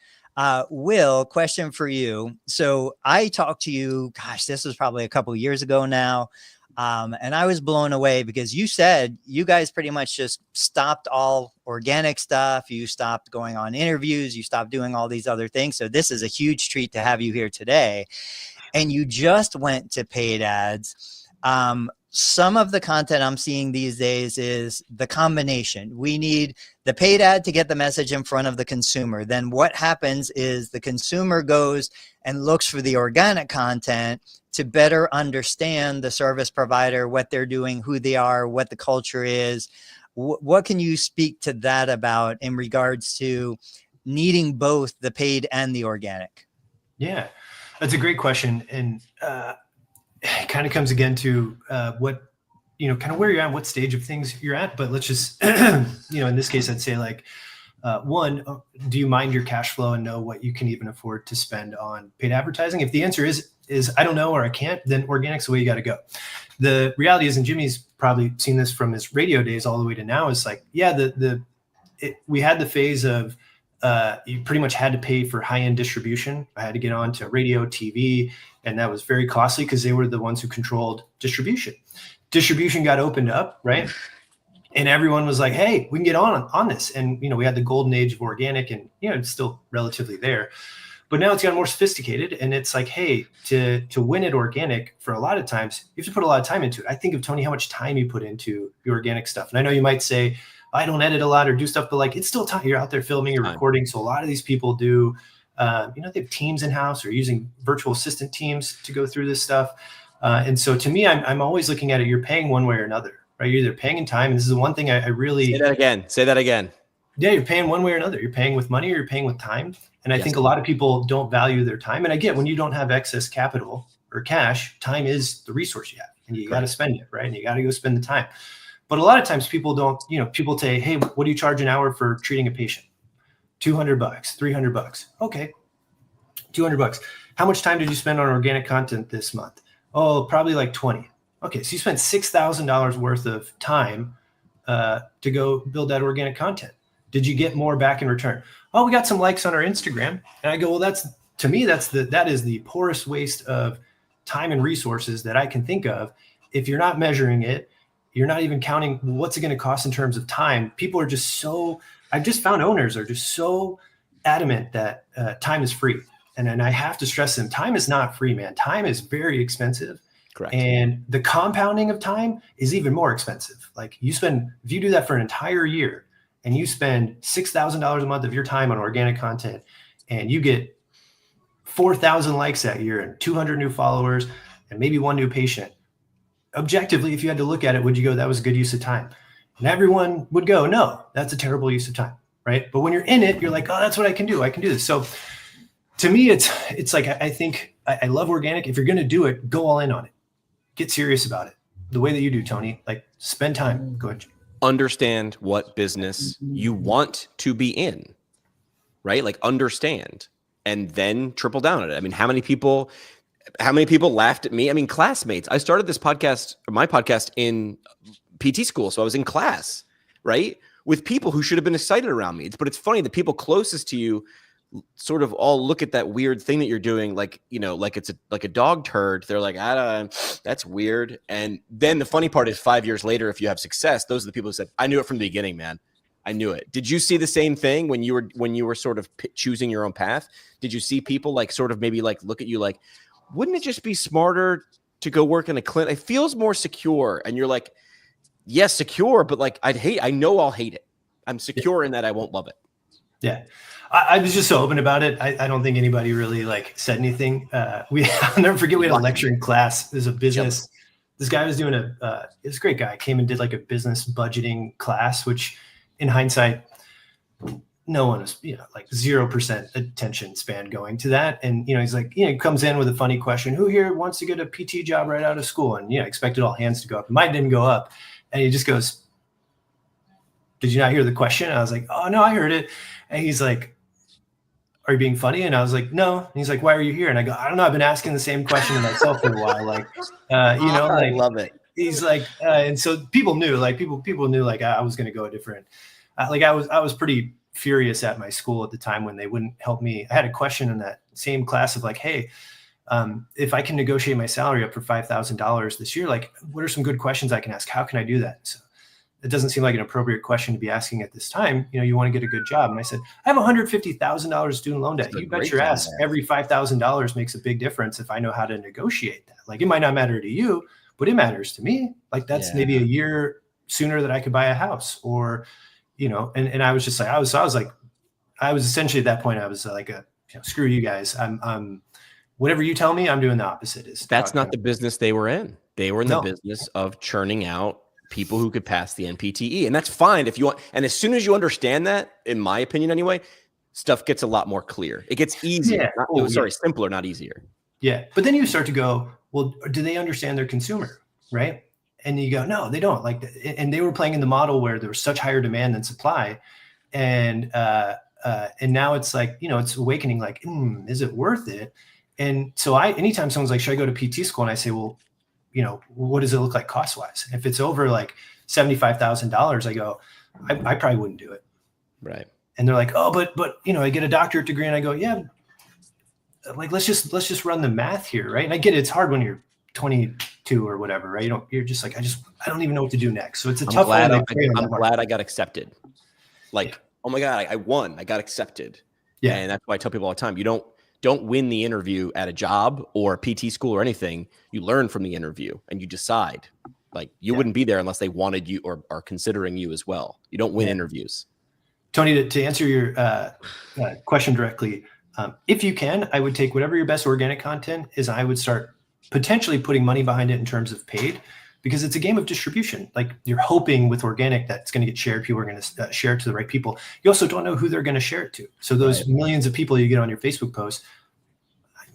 Will, question for you. So I talked to you, gosh, this was probably a couple of years ago now. And I was blown away because you said you guys pretty much just stopped all organic stuff. You stopped going on interviews. You stopped doing all these other things. So this is a huge treat to have you here today. And you just went to paid ads. Some of the content I'm seeing these days is the combination. We need the paid ad to get the message in front of the consumer. Then what happens is the consumer goes and looks for the organic content to better understand the service provider, what they're doing, who they are, what the culture is. What can you speak to that about in regards to needing both the paid and the organic? Yeah, that's a great question. And it kind of comes again to what, kind of where you're at, what stage of things you're at. But let's just, in this case, I'd say like, one, do you mind your cash flow and know what you can even afford to spend on paid advertising? If the answer is I don't know, or I can't, then organic's the way you got to go. The reality is, and Jimmy's probably seen this from his radio days all the way to now, is like, yeah, we had the phase of you pretty much had to pay for high-end distribution. I had to get on to radio, TV, and that was very costly because they were the ones who controlled distribution. Distribution got opened up, right? And everyone was like, hey, we can get on this. And, we had the golden age of organic, and, it's still relatively there. But now it's gotten more sophisticated, and it's like, hey, to win at organic, for a lot of times, you have to put a lot of time into it. I think of, Tony, how much time you put into the organic stuff. And I know you might say, I don't edit a lot or do stuff, but like, it's still time. You're out there filming or recording. So a lot of these people do, they have teams in-house or using virtual assistant teams to go through this stuff. And so to me, I'm always looking at it. You're paying one way or another, right? You're either paying in time. And this is the one thing I really say that again. Yeah, you're paying one way or another. You're paying with money or you're paying with time. And I think a lot of people don't value their time. And I get, when you don't have excess capital or cash, time is the resource you have, and you got to spend it, right? And you got to go spend the time. But a lot of times people don't, people say, hey, what do you charge an hour for treating a patient? $200, $300. Okay. $200. How much time did you spend on organic content this month? Oh, probably like 20. Okay. So you spent $6,000 worth of time to go build that organic content. Did you get more back in return? Oh, we got some likes on our Instagram. And I go, well, that's to me, that is the poorest waste of time and resources that I can think of. If you're not measuring it, you're not even counting what's it going to cost in terms of time. People are just so, I've just found owners are just so adamant that time is free. And I have to stress them, time is not free, man. Time is very expensive. Correct. And the compounding of time is even more expensive. Like if you do that for an entire year and you spend $6,000 a month of your time on organic content and you get 4,000 likes that year and 200 new followers and maybe one new patient, objectively, if you had to look at it, would you go, that was a good use of time? And everyone would go, no, that's a terrible use of time, right? But when you're in it, you're like, oh, that's what I can do. I can do this. So to me, it's like, I think I love organic. If you're going to do it, go all in on it. Get serious about it. The way that you do, Tony, like spend time. Go ahead. Understand what business you want to be in, right? Like understand and then triple down on it. I mean, how many people laughed at me? I mean, classmates. I started this podcast, or my podcast, in PT school. So I was in class, right? With people who should have been excited around me. But it's funny, the people closest to you sort of all look at that weird thing that you're doing, like, you know, like it's like a dog turd. They're like, that's weird. And then the funny part is 5 years later, if you have success, those are the people who said, I knew it from the beginning, man. I knew it. Did you see the same thing when you were sort of choosing your own path? Did you see people like sort of maybe like look at you like, wouldn't it just be smarter to go work in a clinic? It feels more secure. And you're like, yes, secure, but like I know I'll hate it. I'm secure in that I won't love it. Yeah. I was just so open about it. I don't think anybody really like said anything. I'll never forget, we had a lecture in class. There's a business. Yep. This guy was doing this great guy came and did like a business budgeting class, which in hindsight, no one was, like 0% attention span going to that. And, he's like, he comes in with a funny question. Who here wants to get a PT job right out of school? And, expected all hands to go up. Mine didn't go up. And he just goes, did you not hear the question? And I was like, oh no, I heard it. And he's like, are you being funny? And I was like, no. And he's like, why are you here? And I go, I don't know. I've been asking the same question to myself for a while. Like, I love it. He's like, and so people knew, like people knew, like I was going to go a different, like I was pretty furious at my school at the time when they wouldn't help me. I had a question in that same class of like, hey, if I can negotiate my salary up for $5,000 this year, like what are some good questions I can ask? How can I do that? So it doesn't seem like an appropriate question to be asking at this time. You want to get a good job. And I said, I have $150,000 student loan debt. You bet your ass every $5,000 makes a big difference if I know how to negotiate that. Like it might not matter to you, but it matters to me. Like that's maybe a year sooner that I could buy a house or, and I was just like, I was essentially at that point, I was like, screw you guys. I'm whatever you tell me, I'm doing the opposite. That's not the business they were in. They were in the business of churning out people who could pass the NPTE. And that's fine if you want. And as soon as you understand that, in my opinion anyway, stuff gets a lot more clear. It gets easier. Simpler, not easier. Yeah. But then you start to go, well, do they understand their consumer? Right. And you go, no, they don't. Like, and they were playing in the model where there was such higher demand than supply. And now it's like, it's awakening, like, is it worth it? And so anytime someone's like, should I go to PT school? And I say, well, what does it look like cost wise? If it's over like $75,000, I go, I probably wouldn't do it. Right. And they're like, oh, but I get a doctorate degree, and I go, yeah, like let's just run the math here, right? And I get it, it's hard when you're 22 or whatever, right? You're just like, I don't even know what to do next. So it's a tough one. I'm glad I got accepted. Like, oh my God, I won. I got accepted. Yeah. And that's why I tell people all the time, you don't win the interview at a job or a PT school or anything. You learn from the interview and you decide. Like you wouldn't be there unless they wanted you or are considering you as well. You don't win interviews. Tony, to answer your question directly, if you can, I would take whatever your best organic content is. I would start potentially putting money behind it in terms of paid, because it's a game of distribution. Like you're hoping with organic that it's going to get shared. People are going to share it to the right people. You also don't know who they're going to share it to. So those millions of people you get on your Facebook posts,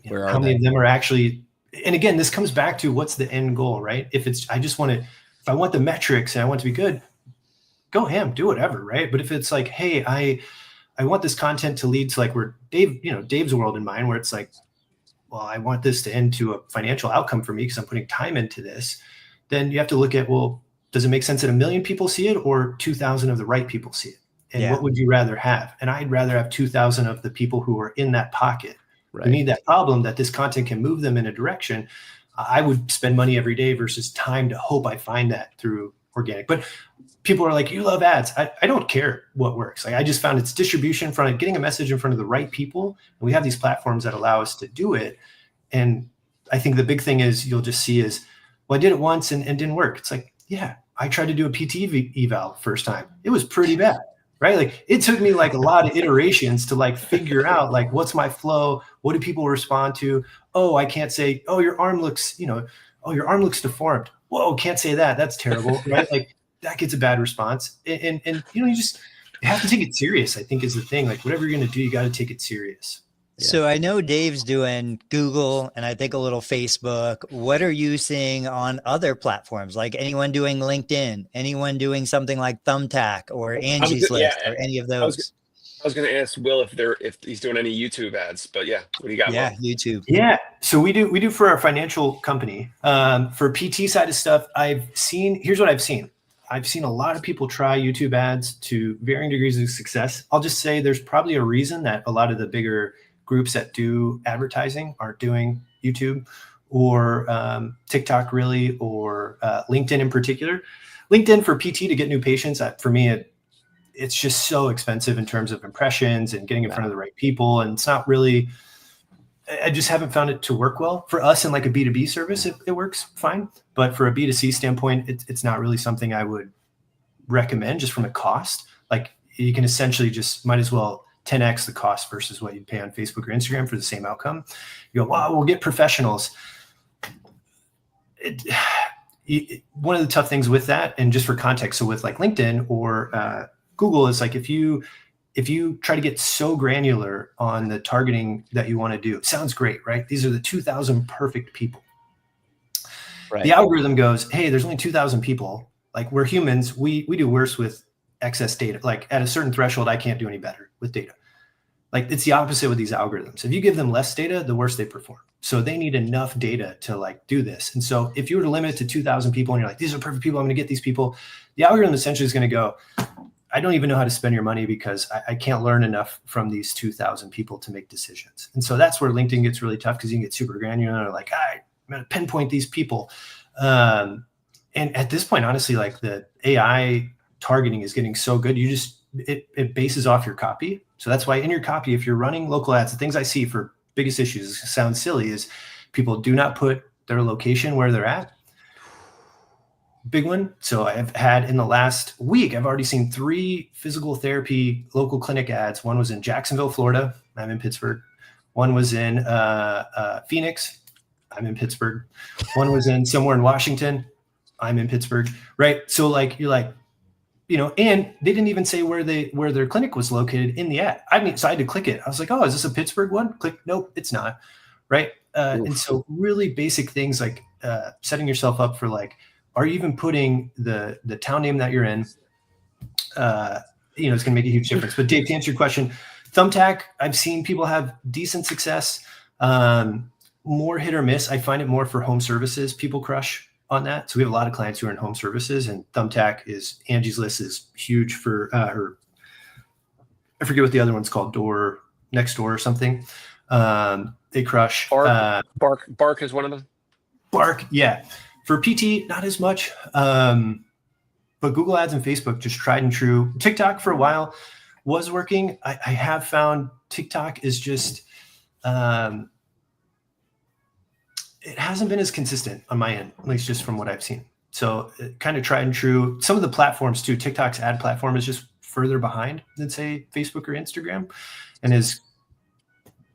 how many of them are actually, and again, this comes back to what's the end goal, right? If I want the metrics and I want it to be good, go ham, do whatever, right? But if it's like, hey, I want this content to lead to like where Dave's world in mind, where it's like, well, I want this to end to a financial outcome for me because I'm putting time into this, then you have to look at, well, does it make sense that 1 million people see it or 2,000 of the right people see it? And what would you rather have? And I'd rather have 2,000 of the people who are in that pocket Right. who need that problem, that this content can move them in a direction, I would spend money every day versus time to hope I find that through organic. But people are like, you love ads. I don't care what works. Like, I just found it's distribution in front of getting a message in front of the right people. And we have these platforms that allow us to do it. And I think the big thing is you'll just see is, well, I did it once and didn't work. It's like, yeah, I tried to do a PT eval first time. It was pretty bad, right? Like, it took me like a lot of iterations to like figure out like, what's my flow? What do people respond to? Oh, I can't say, oh, your arm looks, oh, your arm looks deformed. Whoa, can't say that. That's terrible, right? Like, that gets a bad response. And you have to take it serious, I think, is the thing. Like, whatever you're going to do, you got to take it serious. So I know Dave's doing Google and I think a little Facebook. What are you seeing on other platforms? Like anyone doing LinkedIn, anyone doing something like Thumbtack or Angie's List or any of those? I was going to ask Will if he's doing any YouTube ads, but yeah, what do you got? Yeah, Will? YouTube. Yeah, so we do for our financial company. For PT side of stuff, here's what I've seen. I've seen a lot of people try YouTube ads to varying degrees of success. I'll just say there's probably a reason that a lot of the bigger groups that do advertising aren't doing YouTube or TikTok really, or LinkedIn in particular. LinkedIn for PT to get new patients, for me, it's just so expensive in terms of impressions and getting in front of the right people. And it's not really, I just haven't found it to work well for us in like a B2B service. It works fine, but for a B2C standpoint, it's not really something I would recommend just from a cost. Like, you can essentially just might as well 10x the cost versus what you'd pay on Facebook or Instagram for the same outcome. You go, wow, we'll get professionals. One of the tough things with that, and just for context, so with like LinkedIn or Google, is like if you try to get so granular on the targeting that you want to do, it sounds great, right? These are the 2,000 perfect people. Right. The algorithm goes, hey, there's only 2,000 people. Like, we're humans, we do worse with excess data. Like, at a certain threshold, I can't do any better with data. Like, it's the opposite with these algorithms. If you give them less data, the worse they perform. So they need enough data to like do this. And so if you were to limit it to 2,000 people and you're like, these are perfect people, I'm going to get these people, the algorithm essentially is going to go, I don't even know how to spend your money because I can't learn enough from these 2,000 people to make decisions. And so that's where LinkedIn gets really tough, because you can get super granular, like, I'm going to pinpoint these people. And at this point, honestly, like, the AI targeting is getting so good, it bases off your copy. So that's why in your copy, if you're running local ads, the things I see for biggest issues sound silly is people do not put their location where they're at. Big one. So I've had in the last week, I've already seen 3 physical therapy local clinic ads. One was in Jacksonville, Florida. I'm in Pittsburgh. One was in Phoenix. I'm in Pittsburgh. One was in somewhere in Washington. I'm in Pittsburgh. Right. So like, you're like, and they didn't even say where their clinic was located in the ad. So I had to click it. I was like, oh, is this a Pittsburgh one? Click. Nope, it's not. Right. And so really basic things like setting yourself up for like, are you even putting the town name that you're in? It's going to make a huge difference. But Dave, to answer your question, Thumbtack, I've seen people have decent success, more hit or miss. I find it more for home services. People crush on that. So we have a lot of clients who are in home services, and Thumbtack Angie's List is huge for, or I forget what the other one's called, Next Door or something. They crush. Bark is one of them. Bark, yeah. For PT, not as much. But Google Ads and Facebook, just tried and true. TikTok for a while was working. I have found TikTok is just, it hasn't been as consistent on my end, at least just from what I've seen. So kind of tried and true. Some of the platforms too, TikTok's ad platform is just further behind than say Facebook or Instagram. And as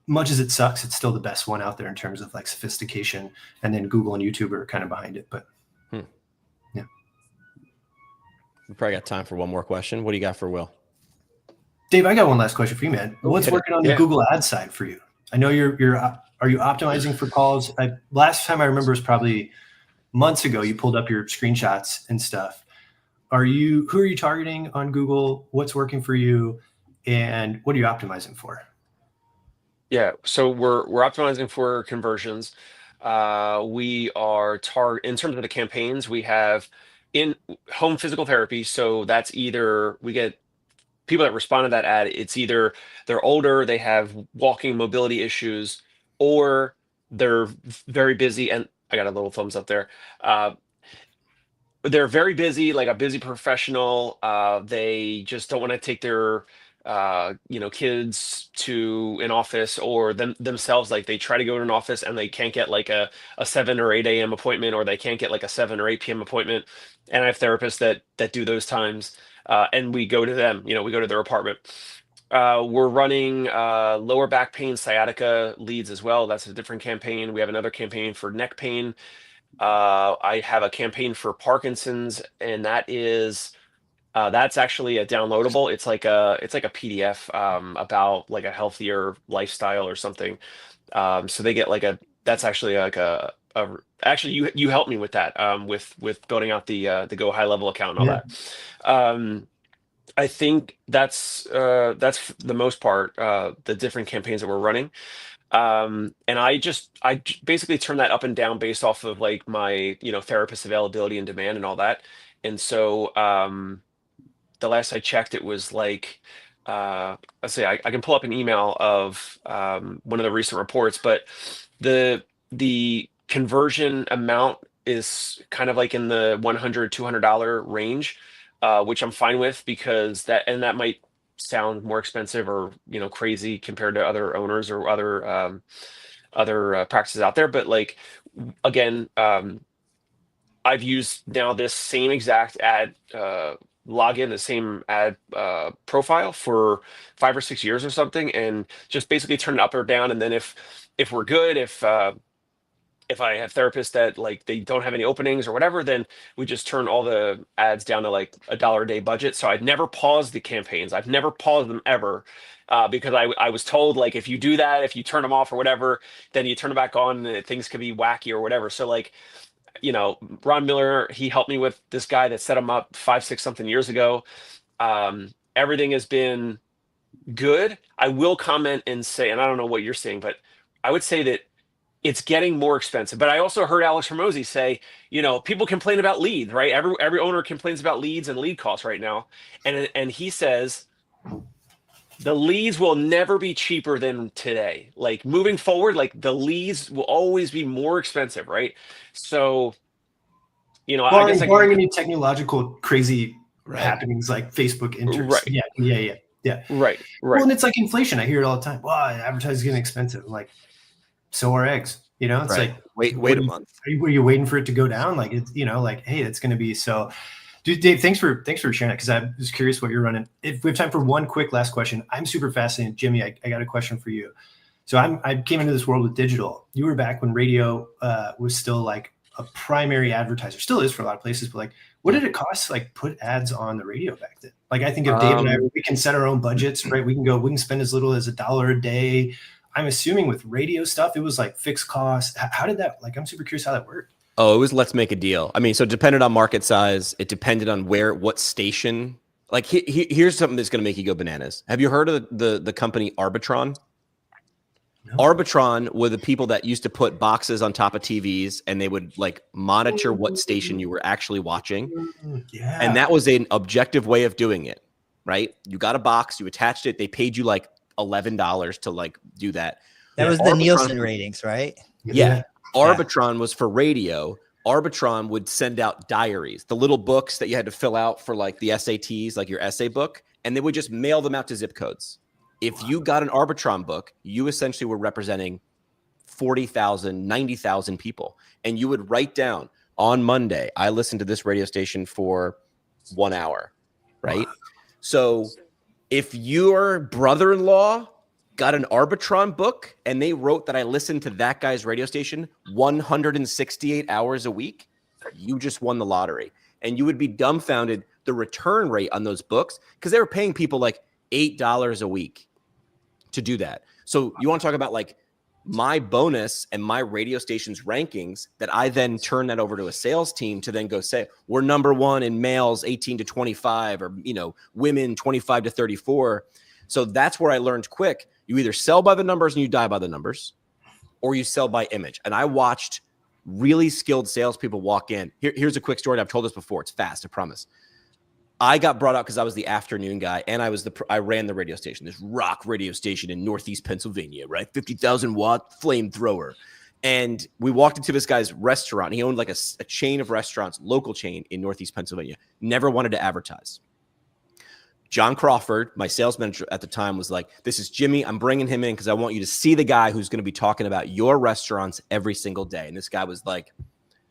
much as it sucks, it's still the best one out there in terms of like sophistication. And then Google and YouTube are kind of behind it, but yeah. We probably got time for one more question. What do you got for Will? Dave, I got one last question for you, man. What's working on the Google Ads side for you? I know are you optimizing for calls? Last time I remember was probably months ago. You pulled up your screenshots and stuff. Who are you targeting on Google? What's working for you? And what are you optimizing for? Yeah, so we're optimizing for conversions. We are in terms of the campaigns, we have in home physical therapy. So that's either we get people that respond to that ad. It's either they're older, they have walking mobility issues, or they're very busy. And I got a little thumbs up there. They're very busy, like a busy professional. They just don't want to take their kids to an office, or themselves. Like they try to go to an office and they can't get like a 7 or 8 a.m. appointment, or they can't get like a 7 or 8 p.m. appointment. And I have therapists that do those times, and we go to them. We go to their apartment. We're running lower back pain, sciatica leads as well. That's a different campaign. We have another campaign for neck pain. I have a campaign for Parkinson's, and that's actually a downloadable. It's like a PDF about like a healthier lifestyle or something. So they get that's actually like actually you helped me with that with building out the Go High Level account and all that. I think that's the most part, the different campaigns that we're running. And I basically turn that up and down based off of like my therapist availability and demand and all that. And so the last I checked, it was like let's say I can pull up an email of one of the recent reports, but the conversion amount is kind of like in the $100-$200 range, which I'm fine with, because that might sound more expensive or crazy compared to other owners or other practices out there, but like again, I've used now this same exact ad login, the same ad profile for 5 or 6 years or something, and just basically turn it up or down. And then if we're good, if I have therapists that like they don't have any openings or whatever, then we just turn all the ads down to like $1 a day budget. So I'd never pause the campaigns. I've never paused them ever, because I was told like if you do that, if you turn them off or whatever, then you turn them back on and things could be wacky or whatever. So like Ron Miller, he helped me with this guy that set him up 5, 6 something years ago. Everything has been good. I will comment and say, and I don't know what you're saying, but I would say that it's getting more expensive. But I also heard Alex Hormozy say, people complain about leads, right? Every owner complains about leads and lead costs right now. And he says the leads will never be cheaper than today. Like moving forward, like the leads will always be more expensive, right? So, I guess barring any technological crazy happenings like Facebook enters. Right. Yeah. Right. Well, and it's like inflation. I hear it all the time. Well, advertising is getting expensive. I'm like, so are eggs. It's like wait a month. Were you waiting for it to go down? Like it's like, hey, it's going to be so. Dude, Dave, thanks for sharing it, because I was curious what you're running. If we have time for one quick last question, I'm super fascinated. Jimmy, I got a question for you. So I came into this world with digital. You were back when radio was still like a primary advertiser. Still is for a lot of places, but like, what did it cost to like put ads on the radio back then? Like, I think if Dave and I, we can set our own budgets, right? We can spend as little as $1 a day. I'm assuming with radio stuff, it was like fixed costs. How did that, like, I'm super curious how that worked. Oh, it was let's make a deal. I mean, so it depended on market size. It depended on what station. Like here's something that's going to make you go bananas. Have you heard of the company Arbitron? No. Arbitron were the people that used to put boxes on top of TVs, and they would like monitor what station you were actually watching. Yeah. And that was an objective way of doing it, right? You got a box, you attached it. They paid you like $11 to like do that. That was the Nielsen ratings, right? Yeah. Arbitron was for radio. Arbitron would send out diaries, the little books that you had to fill out for like the SATs, like your essay book, and they would just mail them out to zip codes. If you got an Arbitron book, you essentially were representing 40,000, 90,000 people. And you would write down, on Monday, I listened to this radio station for 1 hour, right? Wow. So if your brother-in-law got an Arbitron book and they wrote that I listened to that guy's radio station 168 hours a week, you just won the lottery. And you would be dumbfounded the return rate on those books, because they were paying people like $8 a week to do that. So you want to talk about like my bonus and my radio station's rankings that I then turn that over to a sales team to then go say, we're number one in males 18 to 25 or, women 25 to 34. So that's where I learned quick. You either sell by the numbers and you die by the numbers, or you sell by image. And I watched really skilled salespeople walk in. Here's a quick story. I've told this before. It's fast, I promise. I got brought out because I was the afternoon guy, and I ran the radio station, this rock radio station in Northeast Pennsylvania, right? 50,000 watt flamethrower. And we walked into this guy's restaurant. He owned like a chain of restaurants, local chain in Northeast Pennsylvania. Never wanted to advertise. John Crawford, my sales manager at the time, was like, this is Jimmy. I'm bringing him in because I want you to see the guy who's going to be talking about your restaurants every single day. And this guy was like,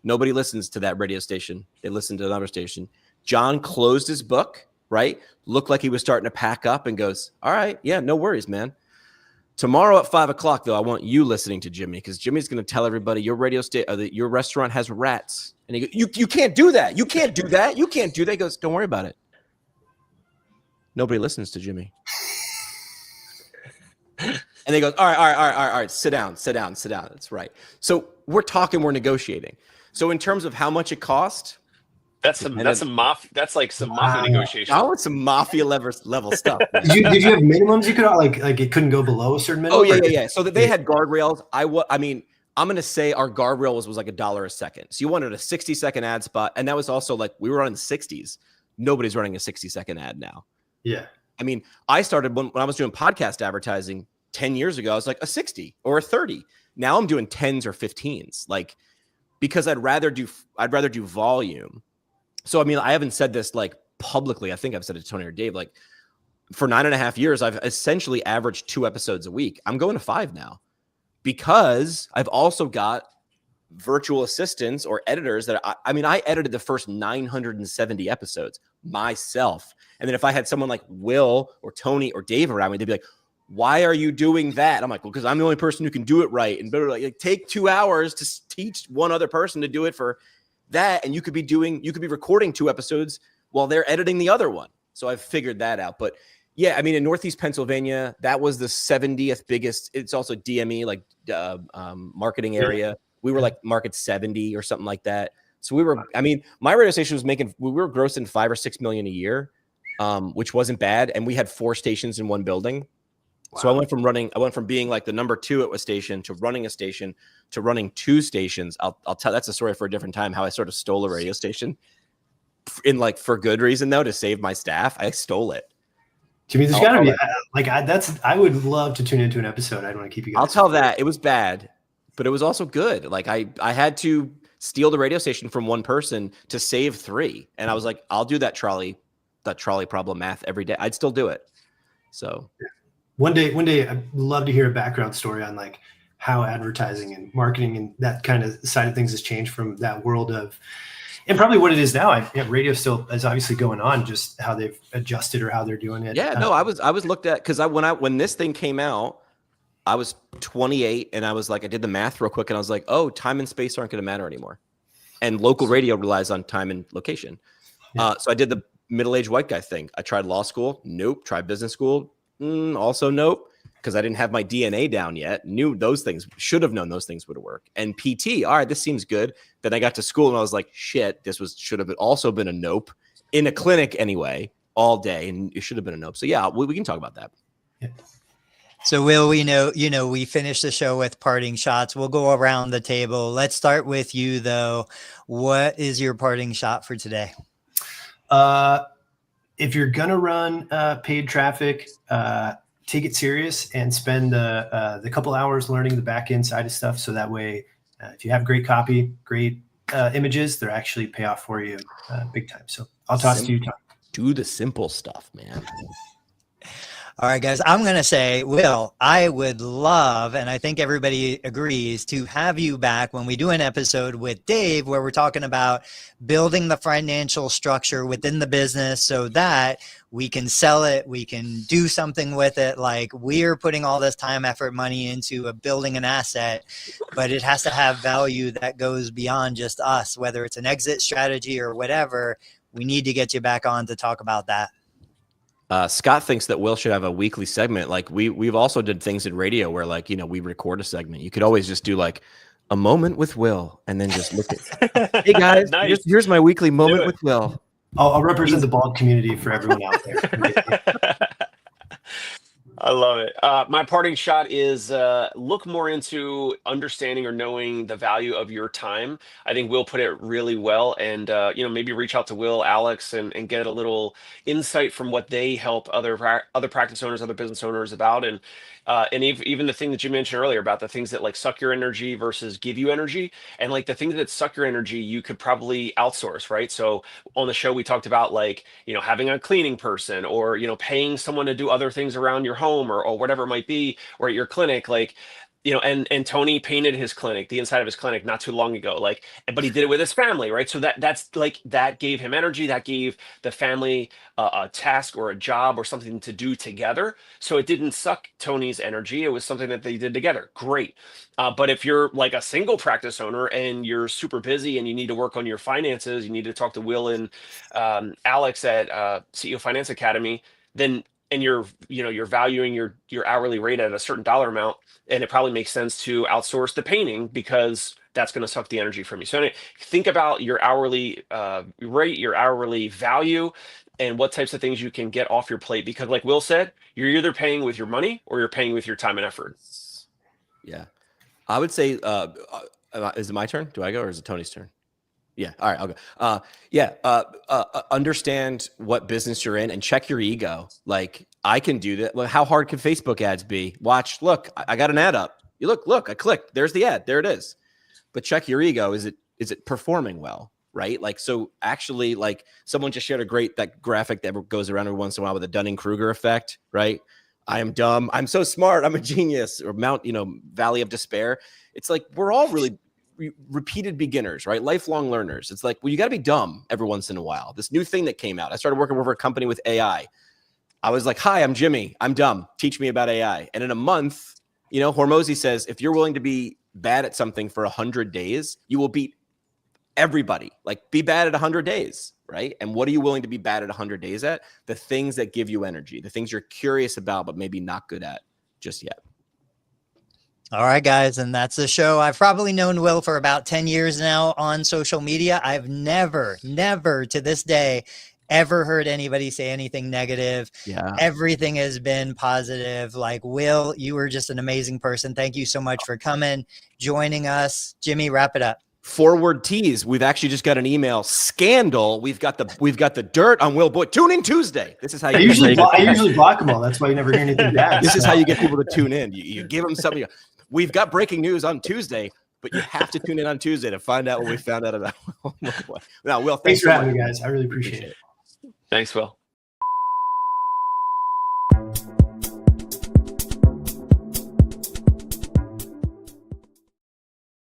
nobody listens to that radio station. They listen to another station. John closed his book, right? Looked like he was starting to pack up and goes, all right, yeah, no worries, man. Tomorrow at 5 o'clock, though, I want you listening to Jimmy because Jimmy's going to tell everybody your your restaurant has rats. And he goes, you can't do that. You can't do that. You can't do that. He goes, don't worry about it. Nobody listens to Jimmy. And they go, all right. Sit down. That's right. So we're negotiating. So in terms of how much it cost, that's like some mafia negotiation. I want some mafia level stuff. Did you have minimums you could like it couldn't go below a certain minimum? Oh yeah. So that they had guardrails. I mean, I'm gonna say our guardrail was like $1 a second. So you wanted a 60-second ad spot, and that was also like we were on the 60s. Nobody's running a 60-second ad now. Yeah. I mean, I started when I was doing podcast advertising 10 years ago. I was like a 60 or a 30. Now I'm doing 10s or 15s, like because I'd rather do volume. So, I mean, I haven't said this like publicly. I think I've said it to Tony or Dave. Like for 9.5 years, I've essentially averaged 2 episodes a week. I'm going to 5 now because I've also got virtual assistants or editors that I edited the first 970 episodes myself. And then if I had someone like Will or Tony or Dave around me, they'd be like, why are you doing that? I'm like, well, because I'm the only person who can do it right. And better like take 2 hours to teach one other person to do it for that. And you could be recording 2 episodes while they're editing the other one. So I've figured that out. But yeah, I mean, in Northeast Pennsylvania, that was the 70th biggest. It's also DME, like marketing area. We were like market 70 or something like that. So my radio station was we were grossing $5 or $6 million a year, which wasn't bad. And we had 4 stations in one building. Wow. So I went from being like the number 2 at a station to running a station to running 2 stations. I'll tell, that's a story for a different time, how I sort of stole a radio station for good reason though, to save my staff. I stole it. Jimmy, there's gotta be I would love to tune into an episode. I don't want to keep you guys. I'll tell that it was bad, but it was also good. Like I had to steal the radio station from one person to save 3. And I was like, I'll do that trolley problem math every day. I'd still do it. So one day I'd love to hear a background story on like how advertising and marketing and that kind of side of things has changed from that world of, and probably what it is now. Radio still is obviously going on, just how they've adjusted or how they're doing it. Yeah, no, I was looked at because when this thing came out, I was 28 and I was like, I did the math real quick and I was like, oh, time and space aren't going to matter anymore. And local radio relies on time and location. Yeah. So I did the middle-aged white guy thing. I tried law school. Nope. Tried business school. Also nope. Because I didn't have my DNA down yet. Knew those things, should have known those things would work. And PT, all right, this seems good. Then I got to school and I was like, shit, should have also been a nope in a clinic anyway, all day. And it should have been a nope. So yeah, we can talk about that. Yeah. So Will, we know, we finished the show with parting shots. We'll go around the table. Let's start with you though. What is your parting shot for today? If you're going to run paid traffic, take it serious and spend the couple hours learning the back end side of stuff. So that way, if you have great copy, great images, they're actually pay off for you big time. So I'll toss it to you, Tom. Do the simple stuff, man. All right, guys, I'm going to say, Will, I would love, and I think everybody agrees, to have you back when we do an episode with Dave where we're talking about building the financial structure within the business so that we can sell it, we can do something with it. Like we're putting all this time, effort, money into building an asset, but it has to have value that goes beyond just us, whether it's an exit strategy or whatever. We need to get you back on to talk about that. Scott thinks that Will should have a weekly segment. Like we've also did things in radio where like, we record a segment. You could always just do like a moment with Will and then just look at, hey guys, nice. here's my weekly moment with Will. I'll represent the bald community for everyone out there. I love it. My parting shot is look more into understanding or knowing the value of your time. I think Will put it really well, and maybe reach out to Will, Alex, and get a little insight from what they help other practice owners, other business owners about, and even the thing that you mentioned earlier about the things that like suck your energy versus give you energy, and like the things that suck your energy, you could probably outsource, right? So on the show we talked about like having a cleaning person, or paying someone to do other things around your home, or whatever it might be, or at your clinic, like and Tony painted his clinic, the inside of his clinic, not too long ago, like, but he did it with his family, right? So that's like, that gave him energy, that gave the family a task or a job or something to do together. So it didn't suck Tony's energy, it was something that they did together. Great. But if you're like a single practice owner and you're super busy and you need to work on your finances, you need to talk to Will and Alex at CEO Finance Academy, then, and you're valuing your hourly rate at a certain dollar amount, and it probably makes sense to outsource the painting, because that's going to suck the energy from you. So think about your hourly rate, your hourly value, and what types of things you can get off your plate. Because like Will said, you're either paying with your money or you're paying with your time and effort. Yeah. I would say, is it my turn? Do I go, or is it Tony's turn? Yeah. All right. I'll go. Understand what business you're in and check your ego. Like, I can do that. Well, how hard can Facebook ads be? Watch, look, I got an ad up. You look, I clicked. There's the ad. There it is. But check your ego. Is it performing well? Right. Like, so actually, like, someone just shared that graphic that goes around every once in a while with the Dunning-Kruger effect. Right. I am dumb. I'm so smart. I'm a genius. Or Valley of Despair. It's like, we're all really repeated beginners, right? Lifelong learners. It's like, well, you got to be dumb every once in a while. This new thing that came out, I started working with a company with AI. I was like, hi, I'm Jimmy. I'm dumb. Teach me about AI. And in a month, Hormozy says, if you're willing to be bad at something for 100 days, you will beat everybody. Like, be bad at 100 days, right? And what are you willing to be bad at 100 days at? The things that give you energy, the things you're curious about, but maybe not good at just yet. All right, guys. And that's the show. I've probably known Will for about 10 years now on social media. I've never to this day ever heard anybody say anything negative. Yeah. Everything has been positive. Like, Will, you were just an amazing person. Thank you so much for coming, joining us. Jimmy, wrap it up. Forward tease. We've actually just got an email scandal. We've got the dirt on Will Boyd. Tune in Tuesday. This is how you I usually block them all. That's why you never hear anything bad. This is how you get people to tune in. You give them something. We've got breaking news on Tuesday, but you have to tune in on Tuesday to find out what we found out about. Now, Will, thanks for having me, guys. I really appreciate it. Thanks, Will.